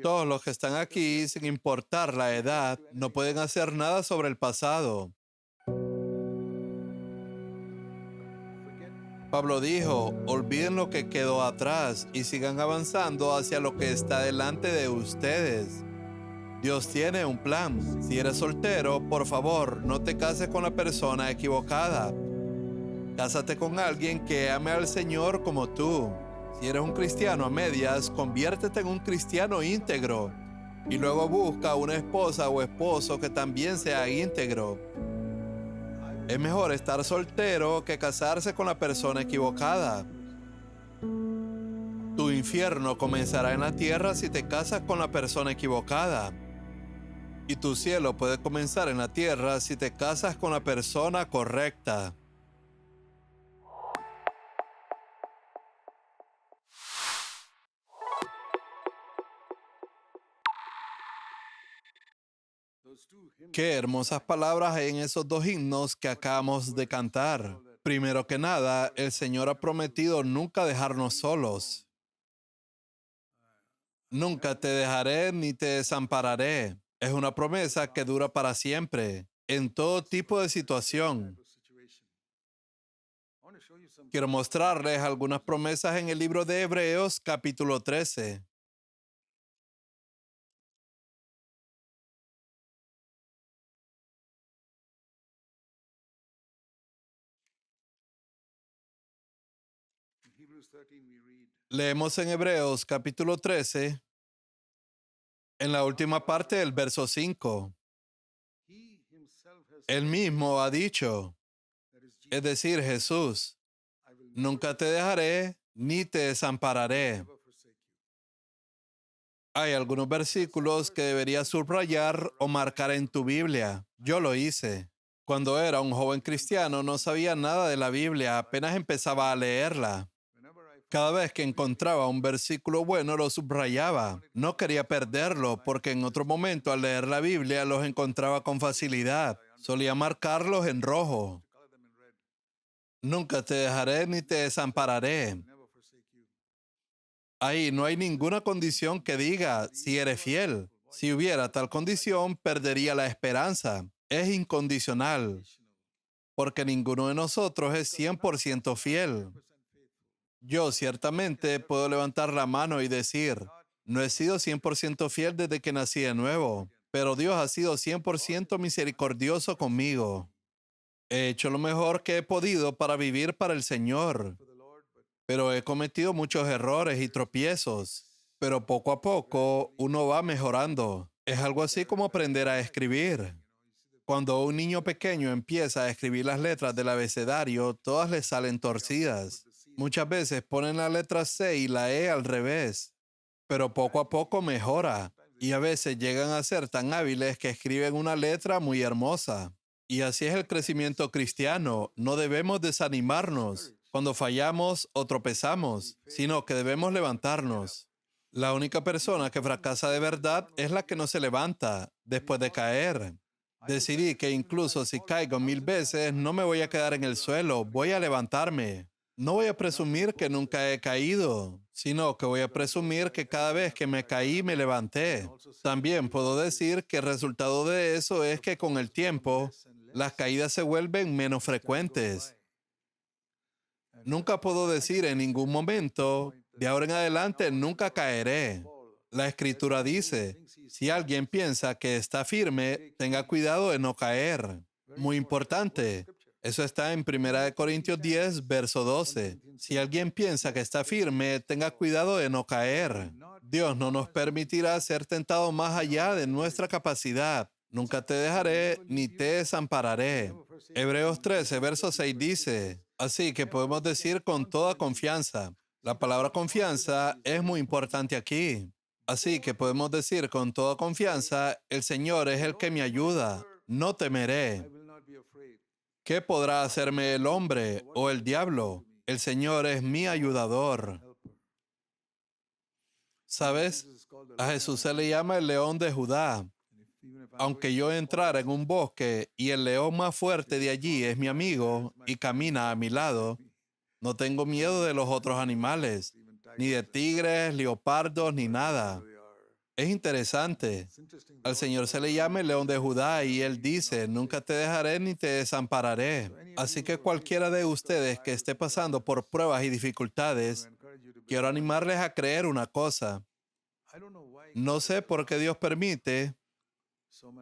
Todos los que están aquí, sin importar la edad, no pueden hacer nada sobre el pasado. Pablo dijo, olviden lo que quedó atrás y sigan avanzando hacia lo que está delante de ustedes. Dios tiene un plan. Si eres soltero, por favor, no te cases con la persona equivocada. Cásate con alguien que ame al Señor como tú. Si eres un cristiano a medias, conviértete en un cristiano íntegro. Y luego busca una esposa o esposo que también sea íntegro. Es mejor estar soltero que casarse con la persona equivocada. Tu infierno comenzará en la tierra si te casas con la persona equivocada. Y tu cielo puede comenzar en la tierra si te casas con la persona correcta. Qué hermosas palabras hay en esos dos himnos que acabamos de cantar. Primero que nada, el Señor ha prometido nunca dejarnos solos. Nunca te dejaré ni te desampararé. Es una promesa que dura para siempre, en todo tipo de situación. Quiero mostrarles algunas promesas en el libro de Hebreos, capítulo 13. Leemos en Hebreos, capítulo 13, en la última parte del verso 5. Él mismo ha dicho, es decir, Jesús, nunca te dejaré ni te desampararé. Hay algunos versículos que deberías subrayar o marcar en tu Biblia. Yo lo hice. Cuando era un joven cristiano no sabía nada de la Biblia, apenas empezaba a leerla. Cada vez que encontraba un versículo bueno lo subrayaba. No quería perderlo porque en otro momento al leer la Biblia los encontraba con facilidad. Solía marcarlos en rojo. Nunca te dejaré ni te desampararé. Ahí no hay ninguna condición que diga si eres fiel. Si hubiera tal condición, perdería la esperanza. Es incondicional, porque ninguno de nosotros es 100% fiel. Yo ciertamente puedo levantar la mano y decir, no he sido 100% fiel desde que nací de nuevo, pero Dios ha sido 100% misericordioso conmigo. He hecho lo mejor que he podido para vivir para el Señor, pero he cometido muchos errores y tropiezos. Pero poco a poco uno va mejorando. Es algo así como aprender a escribir. Cuando un niño pequeño empieza a escribir las letras del abecedario, todas le salen torcidas. Muchas veces ponen la letra C y la E al revés, pero poco a poco mejora. Y a veces llegan a ser tan hábiles que escriben una letra muy hermosa. Y así es el crecimiento cristiano. No debemos desanimarnos cuando fallamos o tropezamos, sino que debemos levantarnos. La única persona que fracasa de verdad es la que no se levanta después de caer. Decidí que incluso si caigo 1000 veces, no me voy a quedar en el suelo, voy a levantarme. No voy a presumir que nunca he caído, sino que voy a presumir que cada vez que me caí me levanté. También puedo decir que el resultado de eso es que con el tiempo, las caídas se vuelven menos frecuentes. Nunca puedo decir en ningún momento, de ahora en adelante nunca caeré. La escritura dice, si alguien piensa que está firme, tenga cuidado de no caer. Muy importante. Eso está en 1 Corintios 10, verso 12. Si alguien piensa que está firme, tenga cuidado de no caer. Dios no nos permitirá ser tentados más allá de nuestra capacidad. Nunca te dejaré ni te desampararé. Hebreos 13, verso 6 dice, así que podemos decir con toda confianza. La palabra confianza es muy importante aquí. Así que podemos decir con toda confianza, el Señor es el que me ayuda, no temeré. ¿Qué podrá hacerme el hombre o el diablo? El Señor es mi ayudador. ¿Sabes? A Jesús se le llama el león de Judá. Aunque yo entrara en un bosque y el león más fuerte de allí es mi amigo y camina a mi lado, no tengo miedo de los otros animales. ni de tigres, leopardos, ni nada. Es interesante. Al Señor se le llama el león de Judá y Él dice, nunca te dejaré ni te desampararé. Así que cualquiera de ustedes que esté pasando por pruebas y dificultades, quiero animarles a creer una cosa. No sé por qué Dios permite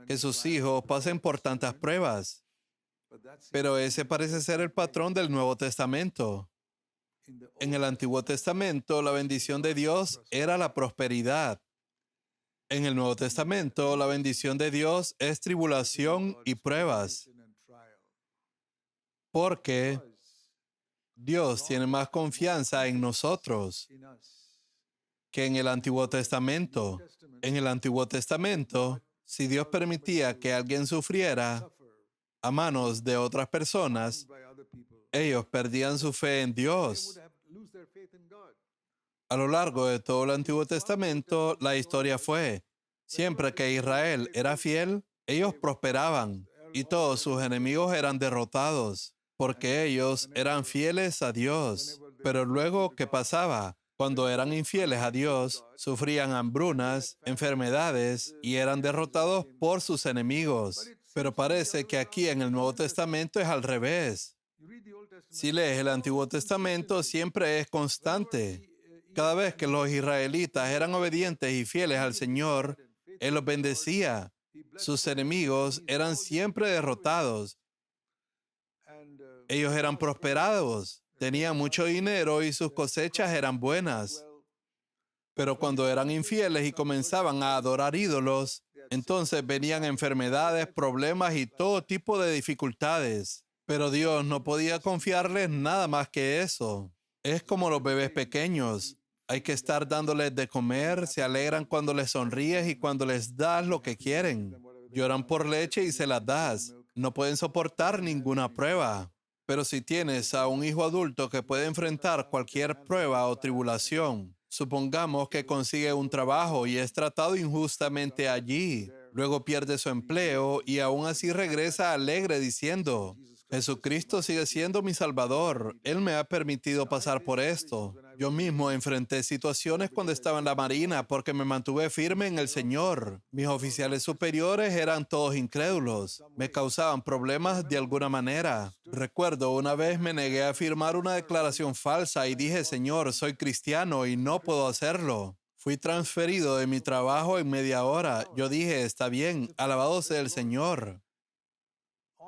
que sus hijos pasen por tantas pruebas, pero ese parece ser el patrón del Nuevo Testamento. En el Antiguo Testamento, la bendición de Dios era la prosperidad. En el Nuevo Testamento, la bendición de Dios es tribulación y pruebas, porque Dios tiene más confianza en nosotros que en el Antiguo Testamento. En el Antiguo Testamento, si Dios permitía que alguien sufriera a manos de otras personas, ellos perdían su fe en Dios. A lo largo de todo el Antiguo Testamento, la historia fue, siempre que Israel era fiel, ellos prosperaban y todos sus enemigos eran derrotados, porque ellos eran fieles a Dios. Pero luego, ¿qué pasaba? Cuando eran infieles a Dios, sufrían hambrunas, enfermedades y eran derrotados por sus enemigos. Pero parece que aquí en el Nuevo Testamento es al revés. Si lees el Antiguo Testamento, siempre es constante. Cada vez que los israelitas eran obedientes y fieles al Señor, Él los bendecía. Sus enemigos eran siempre derrotados. Ellos eran prosperados, tenían mucho dinero y sus cosechas eran buenas. Pero cuando eran infieles y comenzaban a adorar ídolos, entonces venían enfermedades, problemas y todo tipo de dificultades. Pero Dios no podía confiarles nada más que eso. Es como los bebés pequeños. Hay que estar dándoles de comer, se alegran cuando les sonríes y cuando les das lo que quieren. Lloran por leche y se las das. No pueden soportar ninguna prueba. Pero si tienes a un hijo adulto que puede enfrentar cualquier prueba o tribulación, supongamos que consigue un trabajo y es tratado injustamente allí, luego pierde su empleo y aún así regresa alegre diciendo, Jesucristo sigue siendo mi Salvador. Él me ha permitido pasar por esto. Yo mismo enfrenté situaciones cuando estaba en la Marina porque me mantuve firme en el Señor. Mis oficiales superiores eran todos incrédulos. Me causaban problemas de alguna manera. Recuerdo una vez me negué a firmar una declaración falsa y dije, Señor, soy cristiano y no puedo hacerlo. Fui transferido de mi trabajo en media hora. Yo dije, está bien, alabado sea el Señor.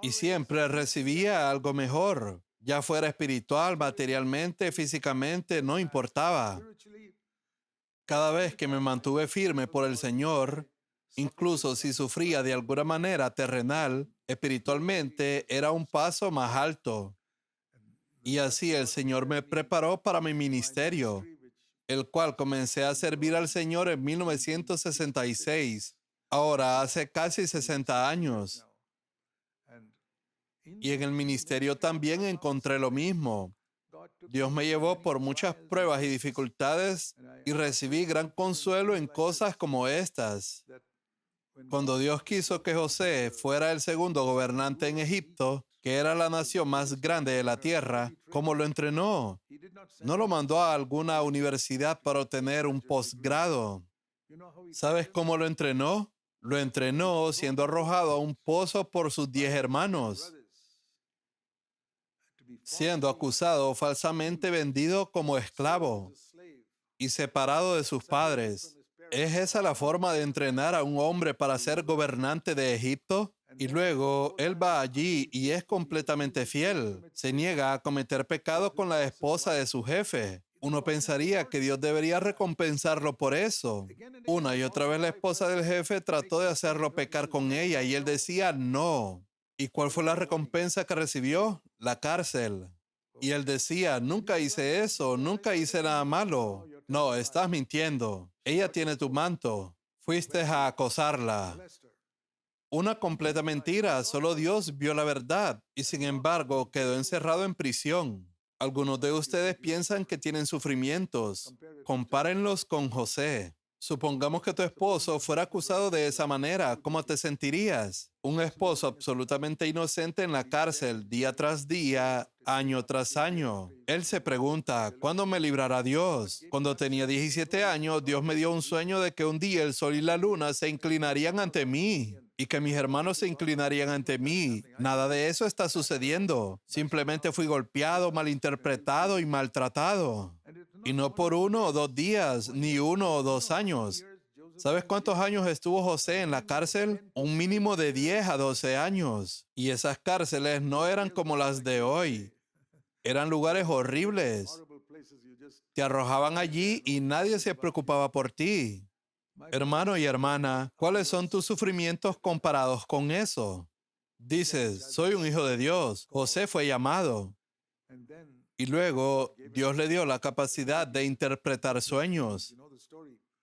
Y siempre recibía algo mejor, ya fuera espiritual, materialmente, físicamente, no importaba. Cada vez que me mantuve firme por el Señor, incluso si sufría de alguna manera terrenal, espiritualmente era un paso más alto. Y así el Señor me preparó para mi ministerio, el cual comencé a servir al Señor en 1966, ahora hace casi 60 años. Y en el ministerio también encontré lo mismo. Dios me llevó por muchas pruebas y dificultades y recibí gran consuelo en cosas como estas. Cuando Dios quiso que José fuera el segundo gobernante en Egipto, que era la nación más grande de la tierra, ¿cómo lo entrenó? No lo mandó a alguna universidad para obtener un posgrado. ¿Sabes cómo lo entrenó? Lo entrenó siendo arrojado a un pozo por sus 10 hermanos, siendo acusado falsamente vendido como esclavo y separado de sus padres. ¿Es esa la forma de entrenar a un hombre para ser gobernante de Egipto? Y luego él va allí y es completamente fiel. Se niega a cometer pecado con la esposa de su jefe. Uno pensaría que Dios debería recompensarlo por eso. Una y otra vez la esposa del jefe trató de hacerlo pecar con ella y él decía no. ¿Y cuál fue la recompensa que recibió? La cárcel. Y él decía, nunca hice eso, nunca hice nada malo. No, estás mintiendo. Ella tiene tu manto. Fuiste a acosarla. Una completa mentira, solo Dios vio la verdad y sin embargo quedó encerrado en prisión. Algunos de ustedes piensan que tienen sufrimientos. Compárenlos con José. Supongamos que tu esposo fuera acusado de esa manera. ¿Cómo te sentirías? Un esposo absolutamente inocente en la cárcel día tras día, año tras año. Él se pregunta, ¿cuándo me librará Dios? Cuando tenía 17 años, Dios me dio un sueño de que un día el sol y la luna se inclinarían ante mí y que mis hermanos se inclinarían ante mí. Nada de eso está sucediendo. Simplemente fui golpeado, malinterpretado y maltratado. Y no por 1 o 2 días, ni 1 o 2 años. ¿Sabes cuántos años estuvo José en la cárcel? Un mínimo de 10 a 12 años. Y esas cárceles no eran como las de hoy. Eran lugares horribles. Te arrojaban allí y nadie se preocupaba por ti. Hermano y hermana, ¿cuáles son tus sufrimientos comparados con eso? Dices, soy un hijo de Dios. José fue llamado. Y luego Dios le dio la capacidad de interpretar sueños.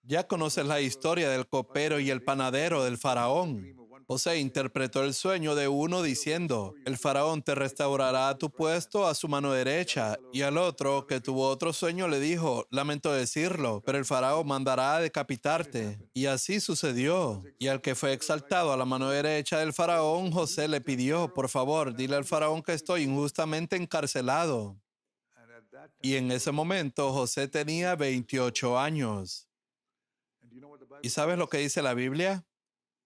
Ya conoces la historia del copero y el panadero del faraón. José interpretó el sueño de uno diciendo, el faraón te restaurará a tu puesto a su mano derecha. Y al otro, que tuvo otro sueño, le dijo, lamento decirlo, pero el faraón mandará a decapitarte. Y así sucedió. Y al que fue exaltado a la mano derecha del faraón, José le pidió, por favor, dile al faraón que estoy injustamente encarcelado. Y en ese momento José tenía 28 años. ¿Y sabes lo que dice la Biblia?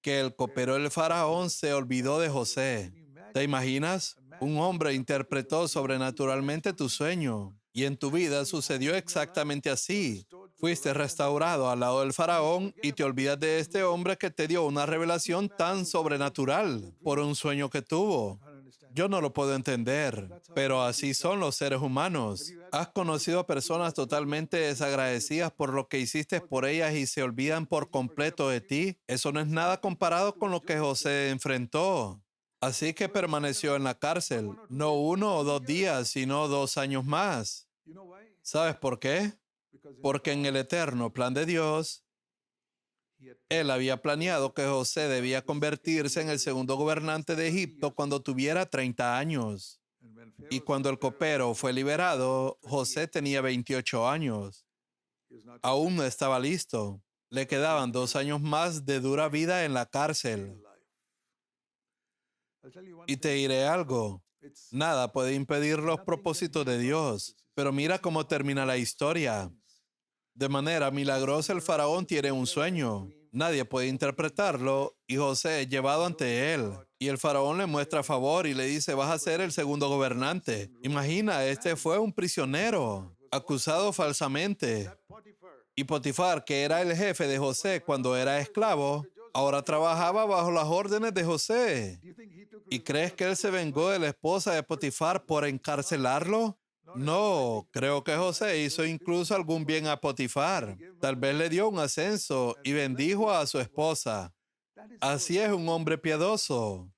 Que el copero del faraón se olvidó de José. ¿Te imaginas? Un hombre interpretó sobrenaturalmente tu sueño. Y en tu vida sucedió exactamente así. Fuiste restaurado al lado del faraón y te olvidas de este hombre que te dio una revelación tan sobrenatural por un sueño que tuvo. Yo no lo puedo entender, pero así son los seres humanos. ¿Has conocido a personas totalmente desagradecidas por lo que hiciste por ellas y se olvidan por completo de ti? Eso no es nada comparado con lo que José enfrentó. Así que permaneció en la cárcel, no 1 o 2 días, sino 2 años más. ¿Sabes por qué? Porque en el eterno plan de Dios, él había planeado que José debía convertirse en el segundo gobernante de Egipto cuando tuviera 30 años. Y cuando el copero fue liberado, José tenía 28 años. Aún no estaba listo. Le quedaban 2 años más de dura vida en la cárcel. Y te diré algo. Nada puede impedir los propósitos de Dios. Pero mira cómo termina la historia. De manera milagrosa el faraón tiene un sueño. Nadie puede interpretarlo y José es llevado ante él. Y el faraón le muestra favor y le dice, vas a ser el segundo gobernante. Imagina, este fue un prisionero, acusado falsamente. Y Potifar, que era el jefe de José cuando era esclavo, ahora trabajaba bajo las órdenes de José. ¿Y crees que él se vengó de la esposa de Potifar por encarcelarlo? No, creo que José hizo incluso algún bien a Potifar. Tal vez le dio un ascenso y bendijo a su esposa. Así es un hombre piadoso.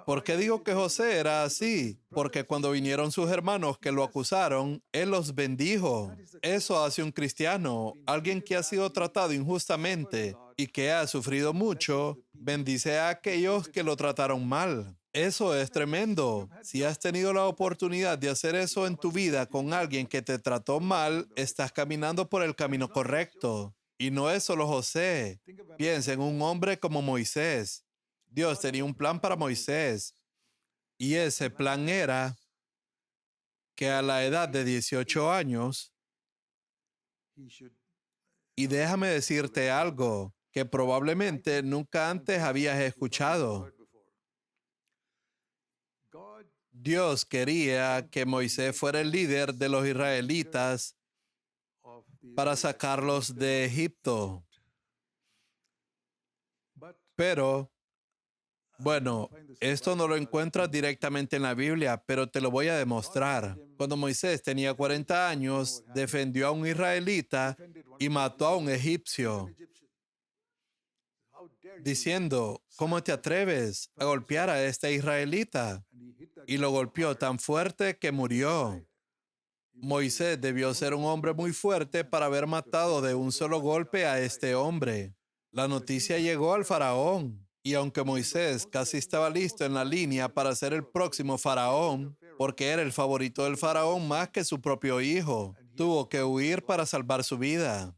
¿Por qué digo que José era así? Porque cuando vinieron sus hermanos que lo acusaron, él los bendijo. Eso hace un cristiano, alguien que ha sido tratado injustamente y que ha sufrido mucho, bendice a aquellos que lo trataron mal. Eso es tremendo. Si has tenido la oportunidad de hacer eso en tu vida con alguien que te trató mal, estás caminando por el camino correcto. Y no es solo José. Piensa en un hombre como Moisés. Dios tenía un plan para Moisés. Y ese plan era que a la edad de 18 años, y déjame decirte algo que probablemente nunca antes habías escuchado. Dios quería que Moisés fuera el líder de los israelitas para sacarlos de Egipto. Pero, bueno, esto no lo encuentras directamente en la Biblia, pero te lo voy a demostrar. Cuando Moisés tenía 40 años, defendió a un israelita y mató a un egipcio, diciendo, ¿cómo te atreves a golpear a este israelita? Y lo golpeó tan fuerte que murió. Moisés debió ser un hombre muy fuerte para haber matado de un solo golpe a este hombre. La noticia llegó al faraón, y aunque Moisés casi estaba listo en la línea para ser el próximo faraón, porque era el favorito del faraón más que su propio hijo, tuvo que huir para salvar su vida.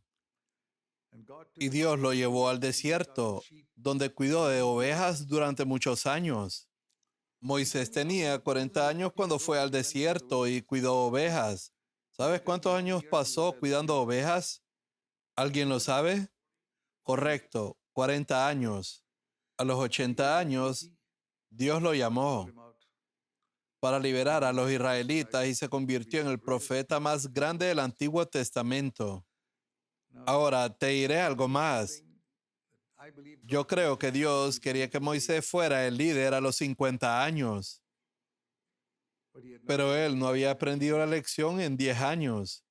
y Dios lo llevó al desierto, donde cuidó de ovejas durante muchos años. Moisés tenía 40 años cuando fue al desierto y cuidó ovejas. ¿Sabes cuántos años pasó cuidando ovejas? ¿Alguien lo sabe? Correcto, 40 años. A los 80 años, Dios lo llamó para liberar a los israelitas y se convirtió en el profeta más grande del Antiguo Testamento. Ahora, te diré algo más. Yo creo que Dios quería que Moisés fuera el líder a los 50 años, pero él no había aprendido la lección en 10 años,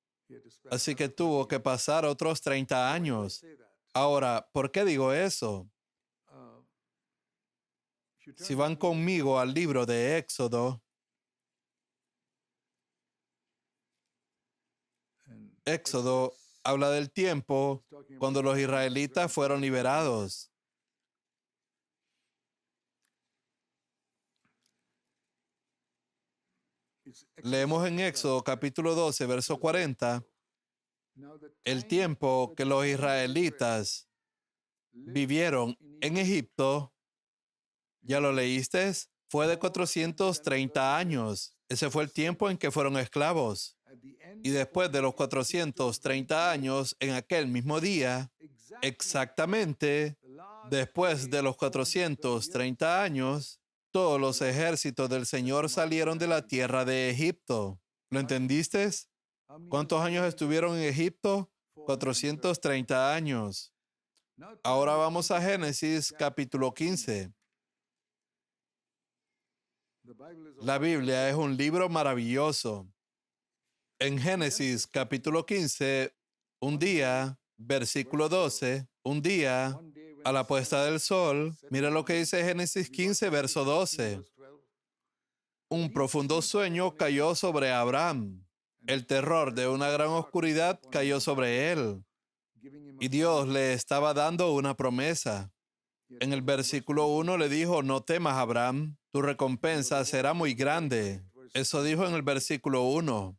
así que tuvo que pasar otros 30 años. Ahora, ¿por qué digo eso? Si van conmigo al libro de Éxodo, Éxodo habla del tiempo cuando los israelitas fueron liberados. Leemos en Éxodo capítulo 12, verso 40, el tiempo que los israelitas vivieron en Egipto, ¿ya lo leíste? Fue de 430 años. Ese fue el tiempo en que fueron esclavos. Y después de los 430 años, en aquel mismo día, exactamente después de los 430 años, todos los ejércitos del Señor salieron de la tierra de Egipto. ¿Lo entendiste? ¿Cuántos años estuvieron en Egipto? 430 años. Ahora vamos a Génesis capítulo 15. La Biblia es un libro maravilloso. En Génesis capítulo 15, un día, versículo 12, un día, a la puesta del sol, mira lo que dice Génesis 15, verso 12. Un profundo sueño cayó sobre Abraham. El terror de una gran oscuridad cayó sobre él. Y Dios le estaba dando una promesa. En el versículo 1 le dijo, no temas, Abraham, tu recompensa será muy grande. Eso dijo en el versículo 1.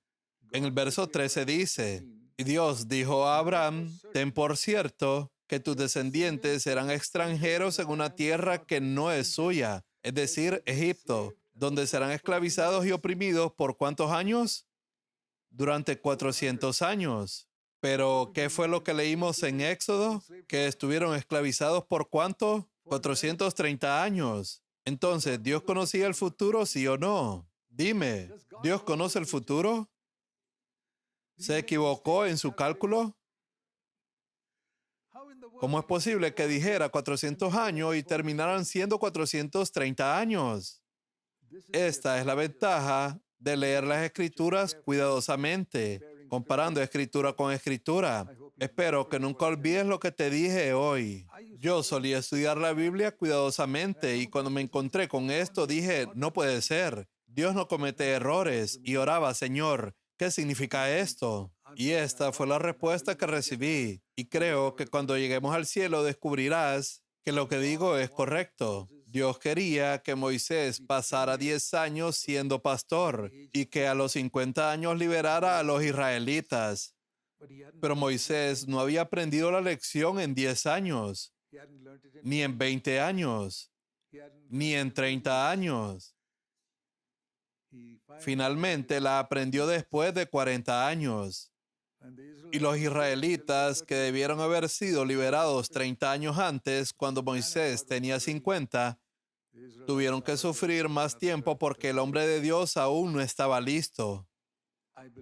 En el verso 13 dice, y Dios dijo a Abraham, ten por cierto que tus descendientes serán extranjeros en una tierra que no es suya, es decir, Egipto, donde serán esclavizados y oprimidos por ¿cuántos años? Durante 400 años. Pero, ¿qué fue lo que leímos en Éxodo? Que estuvieron esclavizados por ¿cuánto? 430 años. Entonces, ¿Dios conocía el futuro, sí o no? Dime, ¿Dios conoce el futuro? ¿Se equivocó en su cálculo? ¿Cómo es posible que dijera 400 años y terminaran siendo 430 años? Esta es la ventaja de leer las escrituras cuidadosamente, comparando escritura con escritura. Espero que nunca olvides lo que te dije hoy. Yo solía estudiar la Biblia cuidadosamente y cuando me encontré con esto dije, no puede ser. Dios no comete errores y oraba, Señor, ¿qué significa esto? Y esta fue la respuesta que recibí. Y creo que cuando lleguemos al cielo descubrirás que lo que digo es correcto. Dios quería que Moisés pasara 10 años siendo pastor y que a los 50 años liberara a los israelitas. Pero Moisés no había aprendido la lección en 10 años, ni en 20 años, ni en 30 años. Finalmente la aprendió después de 40 años. Y los israelitas, que debieron haber sido liberados 30 años antes, cuando Moisés tenía 50, tuvieron que sufrir más tiempo porque el hombre de Dios aún no estaba listo.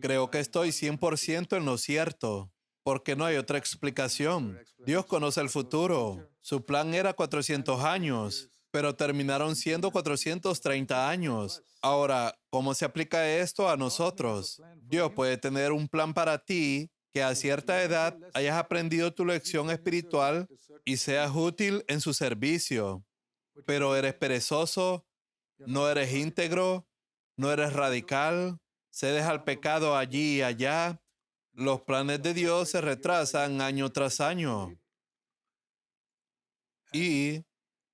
Creo que estoy 100% en lo cierto, porque no hay otra explicación. Dios conoce el futuro. Su plan era 400 años, pero terminaron siendo 430 años. Ahora, ¿cómo se aplica esto a nosotros? Dios puede tener un plan para ti que a cierta edad hayas aprendido tu lección espiritual y seas útil en su servicio, pero eres perezoso, no eres íntegro, no eres radical, cedes al pecado allí y allá. Los planes de Dios se retrasan año tras año. Y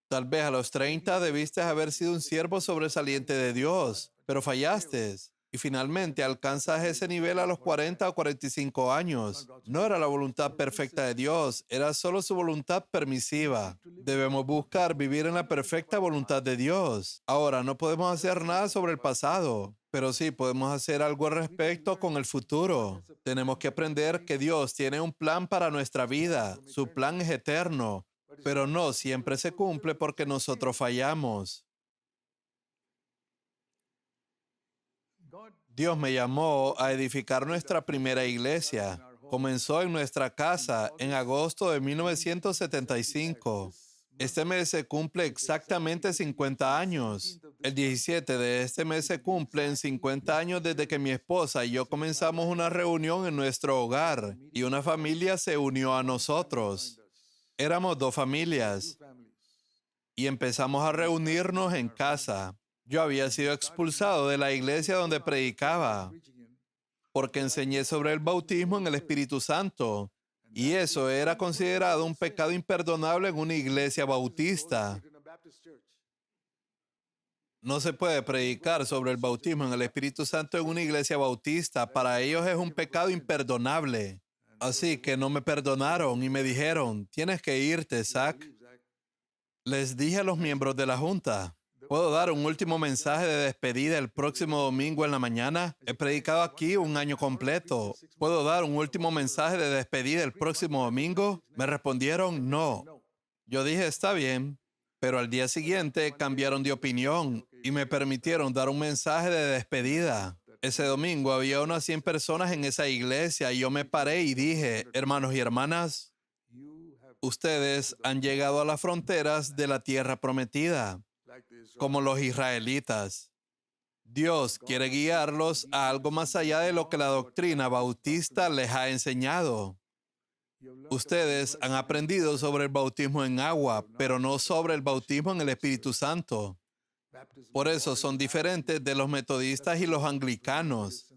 tal vez a los 30 debiste haber sido un siervo sobresaliente de Dios, pero fallaste. Y finalmente alcanzas ese nivel a los 40 o 45 años. No era la voluntad perfecta de Dios, era solo su voluntad permisiva. Debemos buscar vivir en la perfecta voluntad de Dios. Ahora, no podemos hacer nada sobre el pasado, pero sí podemos hacer algo al respecto con el futuro. Tenemos que aprender que Dios tiene un plan para nuestra vida. Su plan es eterno, pero no siempre se cumple porque nosotros fallamos. Dios me llamó a edificar nuestra primera iglesia. Comenzó en nuestra casa en agosto de 1975. Este mes se cumple exactamente 50 años. El 17 de este mes se cumplen 50 años desde que mi esposa y yo comenzamos una reunión en nuestro hogar y una familia se unió a nosotros. Éramos dos familias y empezamos a reunirnos en casa. Yo había sido expulsado de la iglesia donde predicaba porque enseñé sobre el bautismo en el Espíritu Santo y eso era considerado un pecado imperdonable en una iglesia bautista. No se puede predicar sobre el bautismo en el Espíritu Santo en una iglesia bautista. Para ellos es un pecado imperdonable. Así que no me perdonaron y me dijeron, tienes que irte, Zach. Les dije a los miembros de la junta, ¿puedo dar un último mensaje de despedida el próximo domingo en la mañana? He predicado aquí un año completo. ¿Puedo dar un último mensaje de despedida el próximo domingo? Me respondieron no. Yo dije, está bien, pero al día siguiente cambiaron de opinión y me permitieron dar un mensaje de despedida. Ese domingo había unas 100 personas en esa iglesia y yo me paré y dije, hermanos y hermanas, ustedes han llegado a las fronteras de la tierra prometida, como los israelitas. Dios quiere guiarlos a algo más allá de lo que la doctrina bautista les ha enseñado. Ustedes han aprendido sobre el bautismo en agua, pero no sobre el bautismo en el Espíritu Santo. Por eso son diferentes de los metodistas y los anglicanos.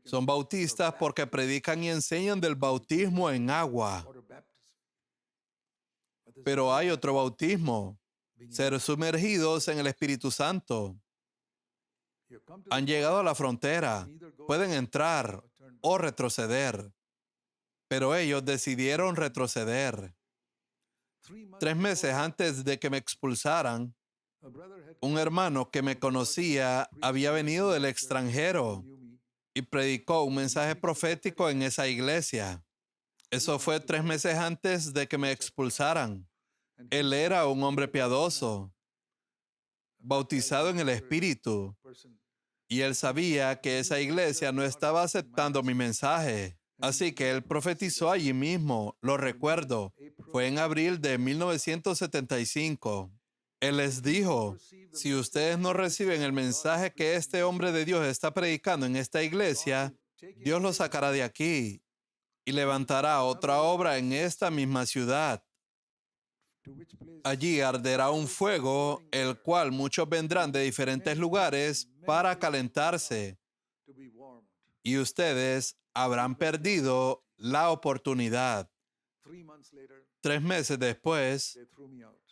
Son bautistas porque predican y enseñan del bautismo en agua. Pero hay otro bautismo, ser sumergidos en el Espíritu Santo. Han llegado a la frontera, pueden entrar o retroceder, pero ellos decidieron retroceder. 3 meses antes de que me expulsaran, un hermano que me conocía había venido del extranjero y predicó un mensaje profético en esa iglesia. Eso fue 3 meses antes de que me expulsaran. Él era un hombre piadoso, bautizado en el Espíritu, y él sabía que esa iglesia no estaba aceptando mi mensaje. Así que él profetizó allí mismo, lo recuerdo. Fue en abril de 1975. Él les dijo, si ustedes no reciben el mensaje que este hombre de Dios está predicando en esta iglesia, Dios lo sacará de aquí y levantará otra obra en esta misma ciudad. Allí arderá un fuego, el cual muchos vendrán de diferentes lugares para calentarse. Y ustedes habrán perdido la oportunidad. 3 meses después,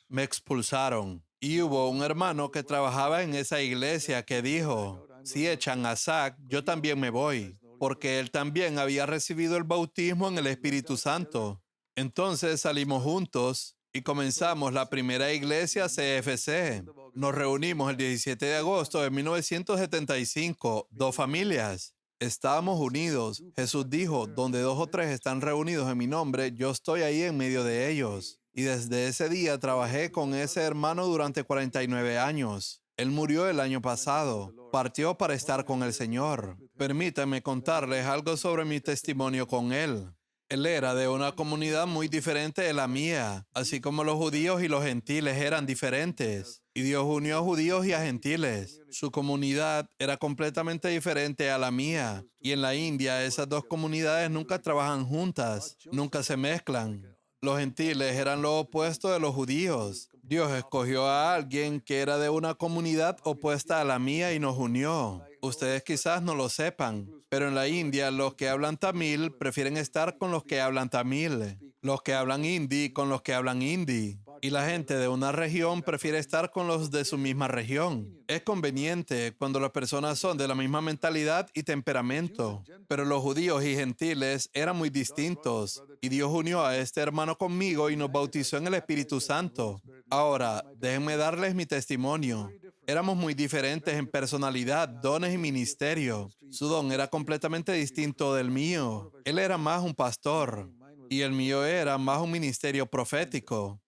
me expulsaron. Y hubo un hermano que trabajaba en esa iglesia que dijo, si echan a Zach, yo también me voy, porque él también había recibido el bautismo en el Espíritu Santo. Entonces salimos juntos y comenzamos la primera iglesia CFC. Nos reunimos el 17 de agosto de 1975, 2 familias. Estábamos unidos. Jesús dijo, donde 2 o 3 están reunidos en mi nombre, yo estoy ahí en medio de ellos. Y desde ese día trabajé con ese hermano durante 49 años. Él murió el año pasado. Partió para estar con el Señor. Permítanme contarles algo sobre mi testimonio con él. Él era de una comunidad muy diferente de la mía, así como los judíos y los gentiles eran diferentes. Y Dios unió a judíos y a gentiles. Su comunidad era completamente diferente a la mía. Y en la India esas dos comunidades nunca trabajan juntas, nunca se mezclan. Los gentiles eran lo opuesto de los judíos. Dios escogió a alguien que era de una comunidad opuesta a la mía y nos unió. Ustedes quizás no lo sepan, pero en la India los que hablan tamil prefieren estar con los que hablan tamil, los que hablan hindi con los que hablan hindi. Y la gente de una región prefiere estar con los de su misma región. Es conveniente cuando las personas son de la misma mentalidad y temperamento. Pero los judíos y gentiles eran muy distintos. Y Dios unió a este hermano conmigo y nos bautizó en el Espíritu Santo. Ahora, déjenme darles mi testimonio. Éramos muy diferentes en personalidad, dones y ministerio. Su don era completamente distinto del mío. Él era más un pastor y el mío era más un ministerio profético.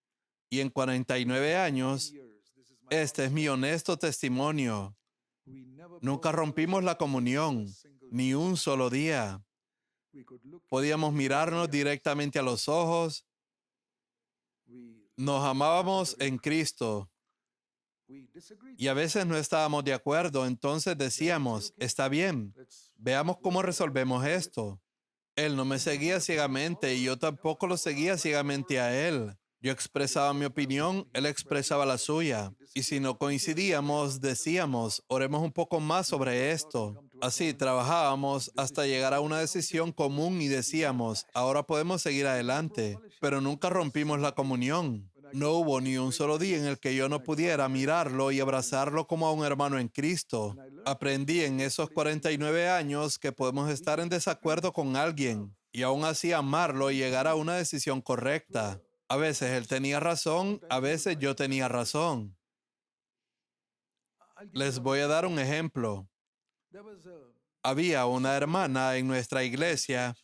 Y en 49 años, este es mi honesto testimonio. Nunca rompimos la comunión, ni un solo día. Podíamos mirarnos directamente a los ojos. Nos amábamos en Cristo. Y a veces no estábamos de acuerdo, entonces decíamos, está bien, veamos cómo resolvemos esto. Él no me seguía ciegamente y yo tampoco lo seguía ciegamente a él. Yo expresaba mi opinión, él expresaba la suya. Y si no coincidíamos, decíamos, oremos un poco más sobre esto. Así trabajábamos hasta llegar a una decisión común y decíamos, ahora podemos seguir adelante. Pero nunca rompimos la comunión. No hubo ni un solo día en el que yo no pudiera mirarlo y abrazarlo como a un hermano en Cristo. Aprendí en esos 49 años que podemos estar en desacuerdo con alguien y aún así amarlo y llegar a una decisión correcta. A veces él tenía razón, a veces yo tenía razón. Les voy a dar un ejemplo. Había una hermana en nuestra iglesia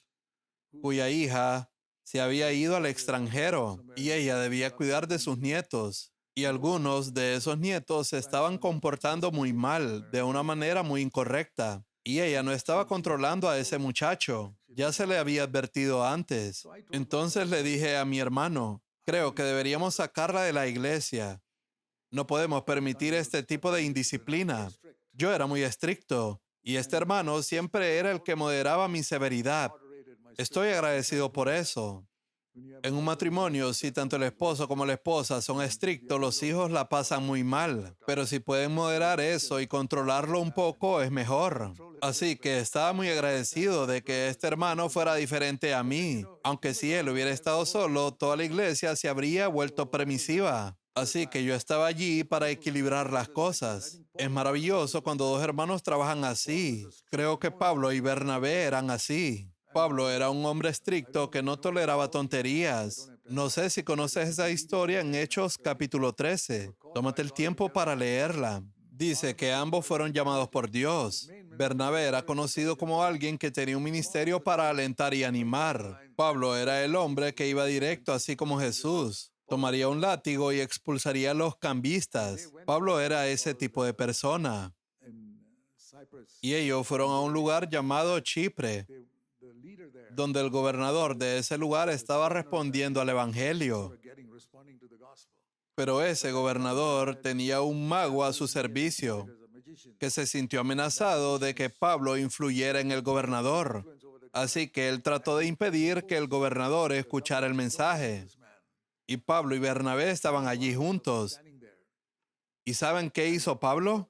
cuya hija se había ido al extranjero y ella debía cuidar de sus nietos. Y algunos de esos nietos se estaban comportando muy mal, de una manera muy incorrecta. Y ella no estaba controlando a ese muchacho. Ya se le había advertido antes. Entonces le dije a mi hermano, creo que deberíamos sacarla de la iglesia. No podemos permitir este tipo de indisciplina. Yo era muy estricto y este hermano siempre era el que moderaba mi severidad. Estoy agradecido por eso. En un matrimonio, si tanto el esposo como la esposa son estrictos, los hijos la pasan muy mal. Pero si pueden moderar eso y controlarlo un poco, es mejor. Así que estaba muy agradecido de que este hermano fuera diferente a mí. Aunque si él hubiera estado solo, toda la iglesia se habría vuelto permisiva. Así que yo estaba allí para equilibrar las cosas. Es maravilloso cuando dos hermanos trabajan así. Creo que Pablo y Bernabé eran así. Pablo era un hombre estricto que no toleraba tonterías. No sé si conoces esa historia en Hechos capítulo 13. Tómate el tiempo para leerla. Dice que ambos fueron llamados por Dios. Bernabé era conocido como alguien que tenía un ministerio para alentar y animar. Pablo era el hombre que iba directo, así como Jesús. Tomaría un látigo y expulsaría a los cambistas. Pablo era ese tipo de persona. Y ellos fueron a un lugar llamado Chipre, donde el gobernador de ese lugar estaba respondiendo al evangelio. Pero ese gobernador tenía un mago a su servicio que se sintió amenazado de que Pablo influyera en el gobernador. Así que él trató de impedir que el gobernador escuchara el mensaje. Y Pablo y Bernabé estaban allí juntos. ¿Y saben qué hizo Pablo?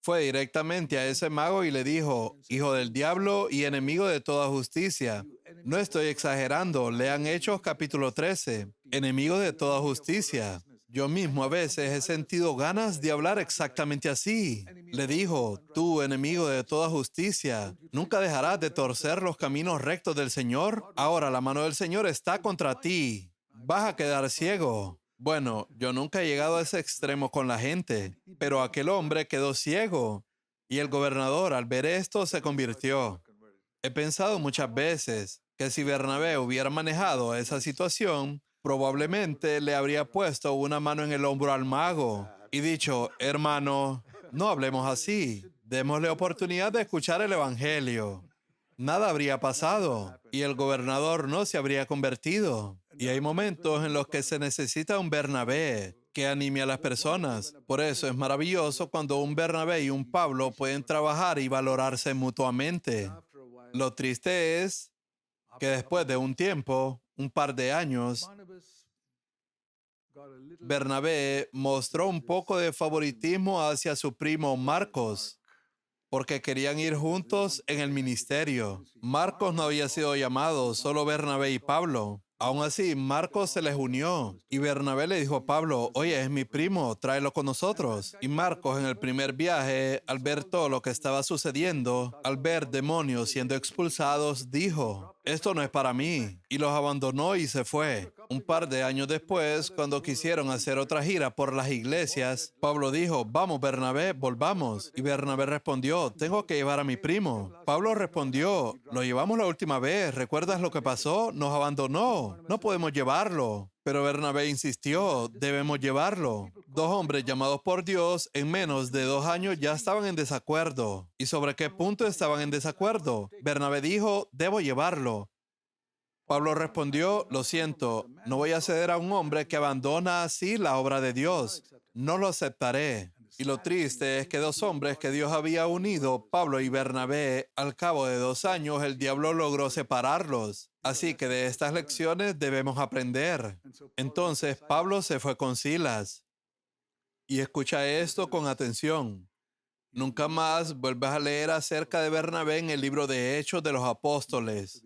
Fue directamente a ese mago y le dijo, hijo del diablo y enemigo de toda justicia. No estoy exagerando, lean Hechos capítulo 13, enemigo de toda justicia. Yo mismo a veces he sentido ganas de hablar exactamente así. Le dijo, tú, enemigo de toda justicia, ¿nunca dejarás de torcer los caminos rectos del Señor? Ahora la mano del Señor está contra ti. Vas a quedar ciego. Bueno, yo nunca he llegado a ese extremo con la gente, pero aquel hombre quedó ciego y el gobernador al ver esto se convirtió. He pensado muchas veces que si Bernabé hubiera manejado esa situación, probablemente le habría puesto una mano en el hombro al mago y dicho, hermano, no hablemos así, démosle oportunidad de escuchar el evangelio. Nada habría pasado y el gobernador no se habría convertido. Y hay momentos en los que se necesita un Bernabé que anime a las personas. Por eso es maravilloso cuando un Bernabé y un Pablo pueden trabajar y valorarse mutuamente. Lo triste es que después de un tiempo, un par de años, Bernabé mostró un poco de favoritismo hacia su primo Marcos, porque querían ir juntos en el ministerio. Marcos no había sido llamado, solo Bernabé y Pablo. Aún así, Marcos se les unió y Bernabé le dijo a Pablo, oye, es mi primo, tráelo con nosotros. Y Marcos en el primer viaje, al ver todo lo que estaba sucediendo, al ver demonios siendo expulsados, dijo, esto no es para mí. Y los abandonó y se fue. Un par de años después, cuando quisieron hacer otra gira por las iglesias, Pablo dijo, vamos Bernabé, volvamos. Y Bernabé respondió, tengo que llevar a mi primo. Pablo respondió, lo llevamos la última vez, ¿recuerdas lo que pasó? Nos abandonó. No podemos llevarlo. Pero Bernabé insistió, debemos llevarlo. Dos hombres llamados por Dios en menos de 2 años ya estaban en desacuerdo. ¿Y sobre qué punto estaban en desacuerdo? Bernabé dijo, debo llevarlo. Pablo respondió, lo siento, no voy a ceder a un hombre que abandona así la obra de Dios. No lo aceptaré. Y lo triste es que dos hombres que Dios había unido, Pablo y Bernabé, al cabo de 2 años el diablo logró separarlos. Así que de estas lecciones debemos aprender. Entonces Pablo se fue con Silas. Y escucha esto con atención. Nunca más vuelves a leer acerca de Bernabé en el libro de Hechos de los Apóstoles.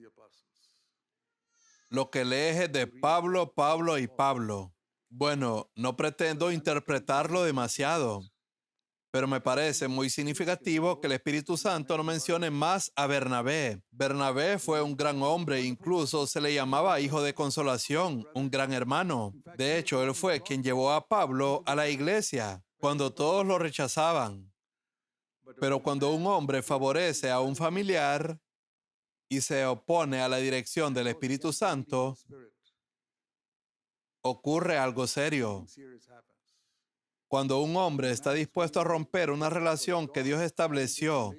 Lo que lees es de Pablo, Pablo y Pablo. Bueno, no pretendo interpretarlo demasiado, pero me parece muy significativo que el Espíritu Santo no mencione más a Bernabé. Bernabé fue un gran hombre, incluso se le llamaba hijo de consolación, un gran hermano. De hecho, él fue quien llevó a Pablo a la iglesia cuando todos lo rechazaban. Pero cuando un hombre favorece a un familiar y se opone a la dirección del Espíritu Santo, ocurre algo serio. Cuando un hombre está dispuesto a romper una relación que Dios estableció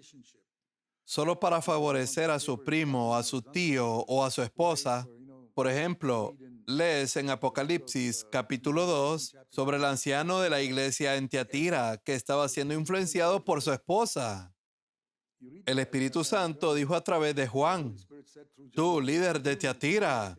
solo para favorecer a su primo, a su tío o a su esposa, por ejemplo, lees en Apocalipsis capítulo 2 sobre el anciano de la iglesia en Tiatira que estaba siendo influenciado por su esposa. El Espíritu Santo dijo a través de Juan, tú, líder de Tiatira,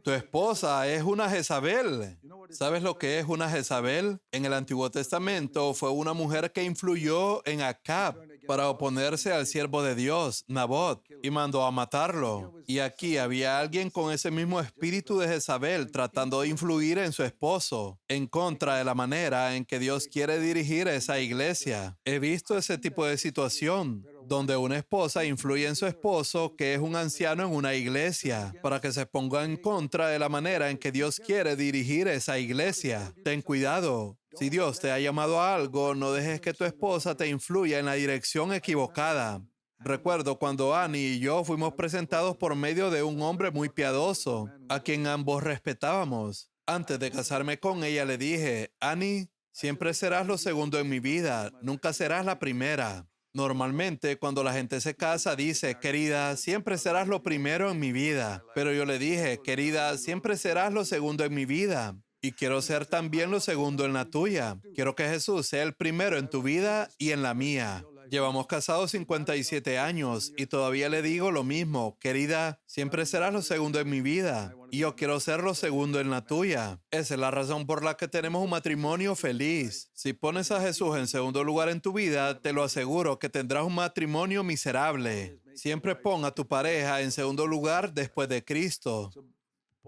tu esposa es una Jezabel. ¿Sabes lo que es una Jezabel? En el Antiguo Testamento fue una mujer que influyó en Acab para oponerse al siervo de Dios, Nabot, y mandó a matarlo. Y aquí había alguien con ese mismo espíritu de Jezabel tratando de influir en su esposo, en contra de la manera en que Dios quiere dirigir esa iglesia. He visto ese tipo de situación donde una esposa influye en su esposo, que es un anciano en una iglesia, para que se ponga en contra de la manera en que Dios quiere dirigir esa iglesia. Ten cuidado. Si Dios te ha llamado a algo, no dejes que tu esposa te influya en la dirección equivocada. Recuerdo cuando Annie y yo fuimos presentados por medio de un hombre muy piadoso, a quien ambos respetábamos. Antes de casarme con ella le dije, Annie, siempre serás lo segundo en mi vida, nunca serás la primera. Normalmente, cuando la gente se casa, dice, querida, siempre serás lo primero en mi vida. Pero yo le dije, querida, siempre serás lo segundo en mi vida. Y quiero ser también lo segundo en la tuya. Quiero que Jesús sea el primero en tu vida y en la mía. Llevamos casados 57 años y todavía le digo lo mismo. Querida, siempre serás lo segundo en mi vida y yo quiero ser lo segundo en la tuya. Esa es la razón por la que tenemos un matrimonio feliz. Si pones a Jesús en segundo lugar en tu vida, te lo aseguro que tendrás un matrimonio miserable. Siempre pon a tu pareja en segundo lugar después de Cristo.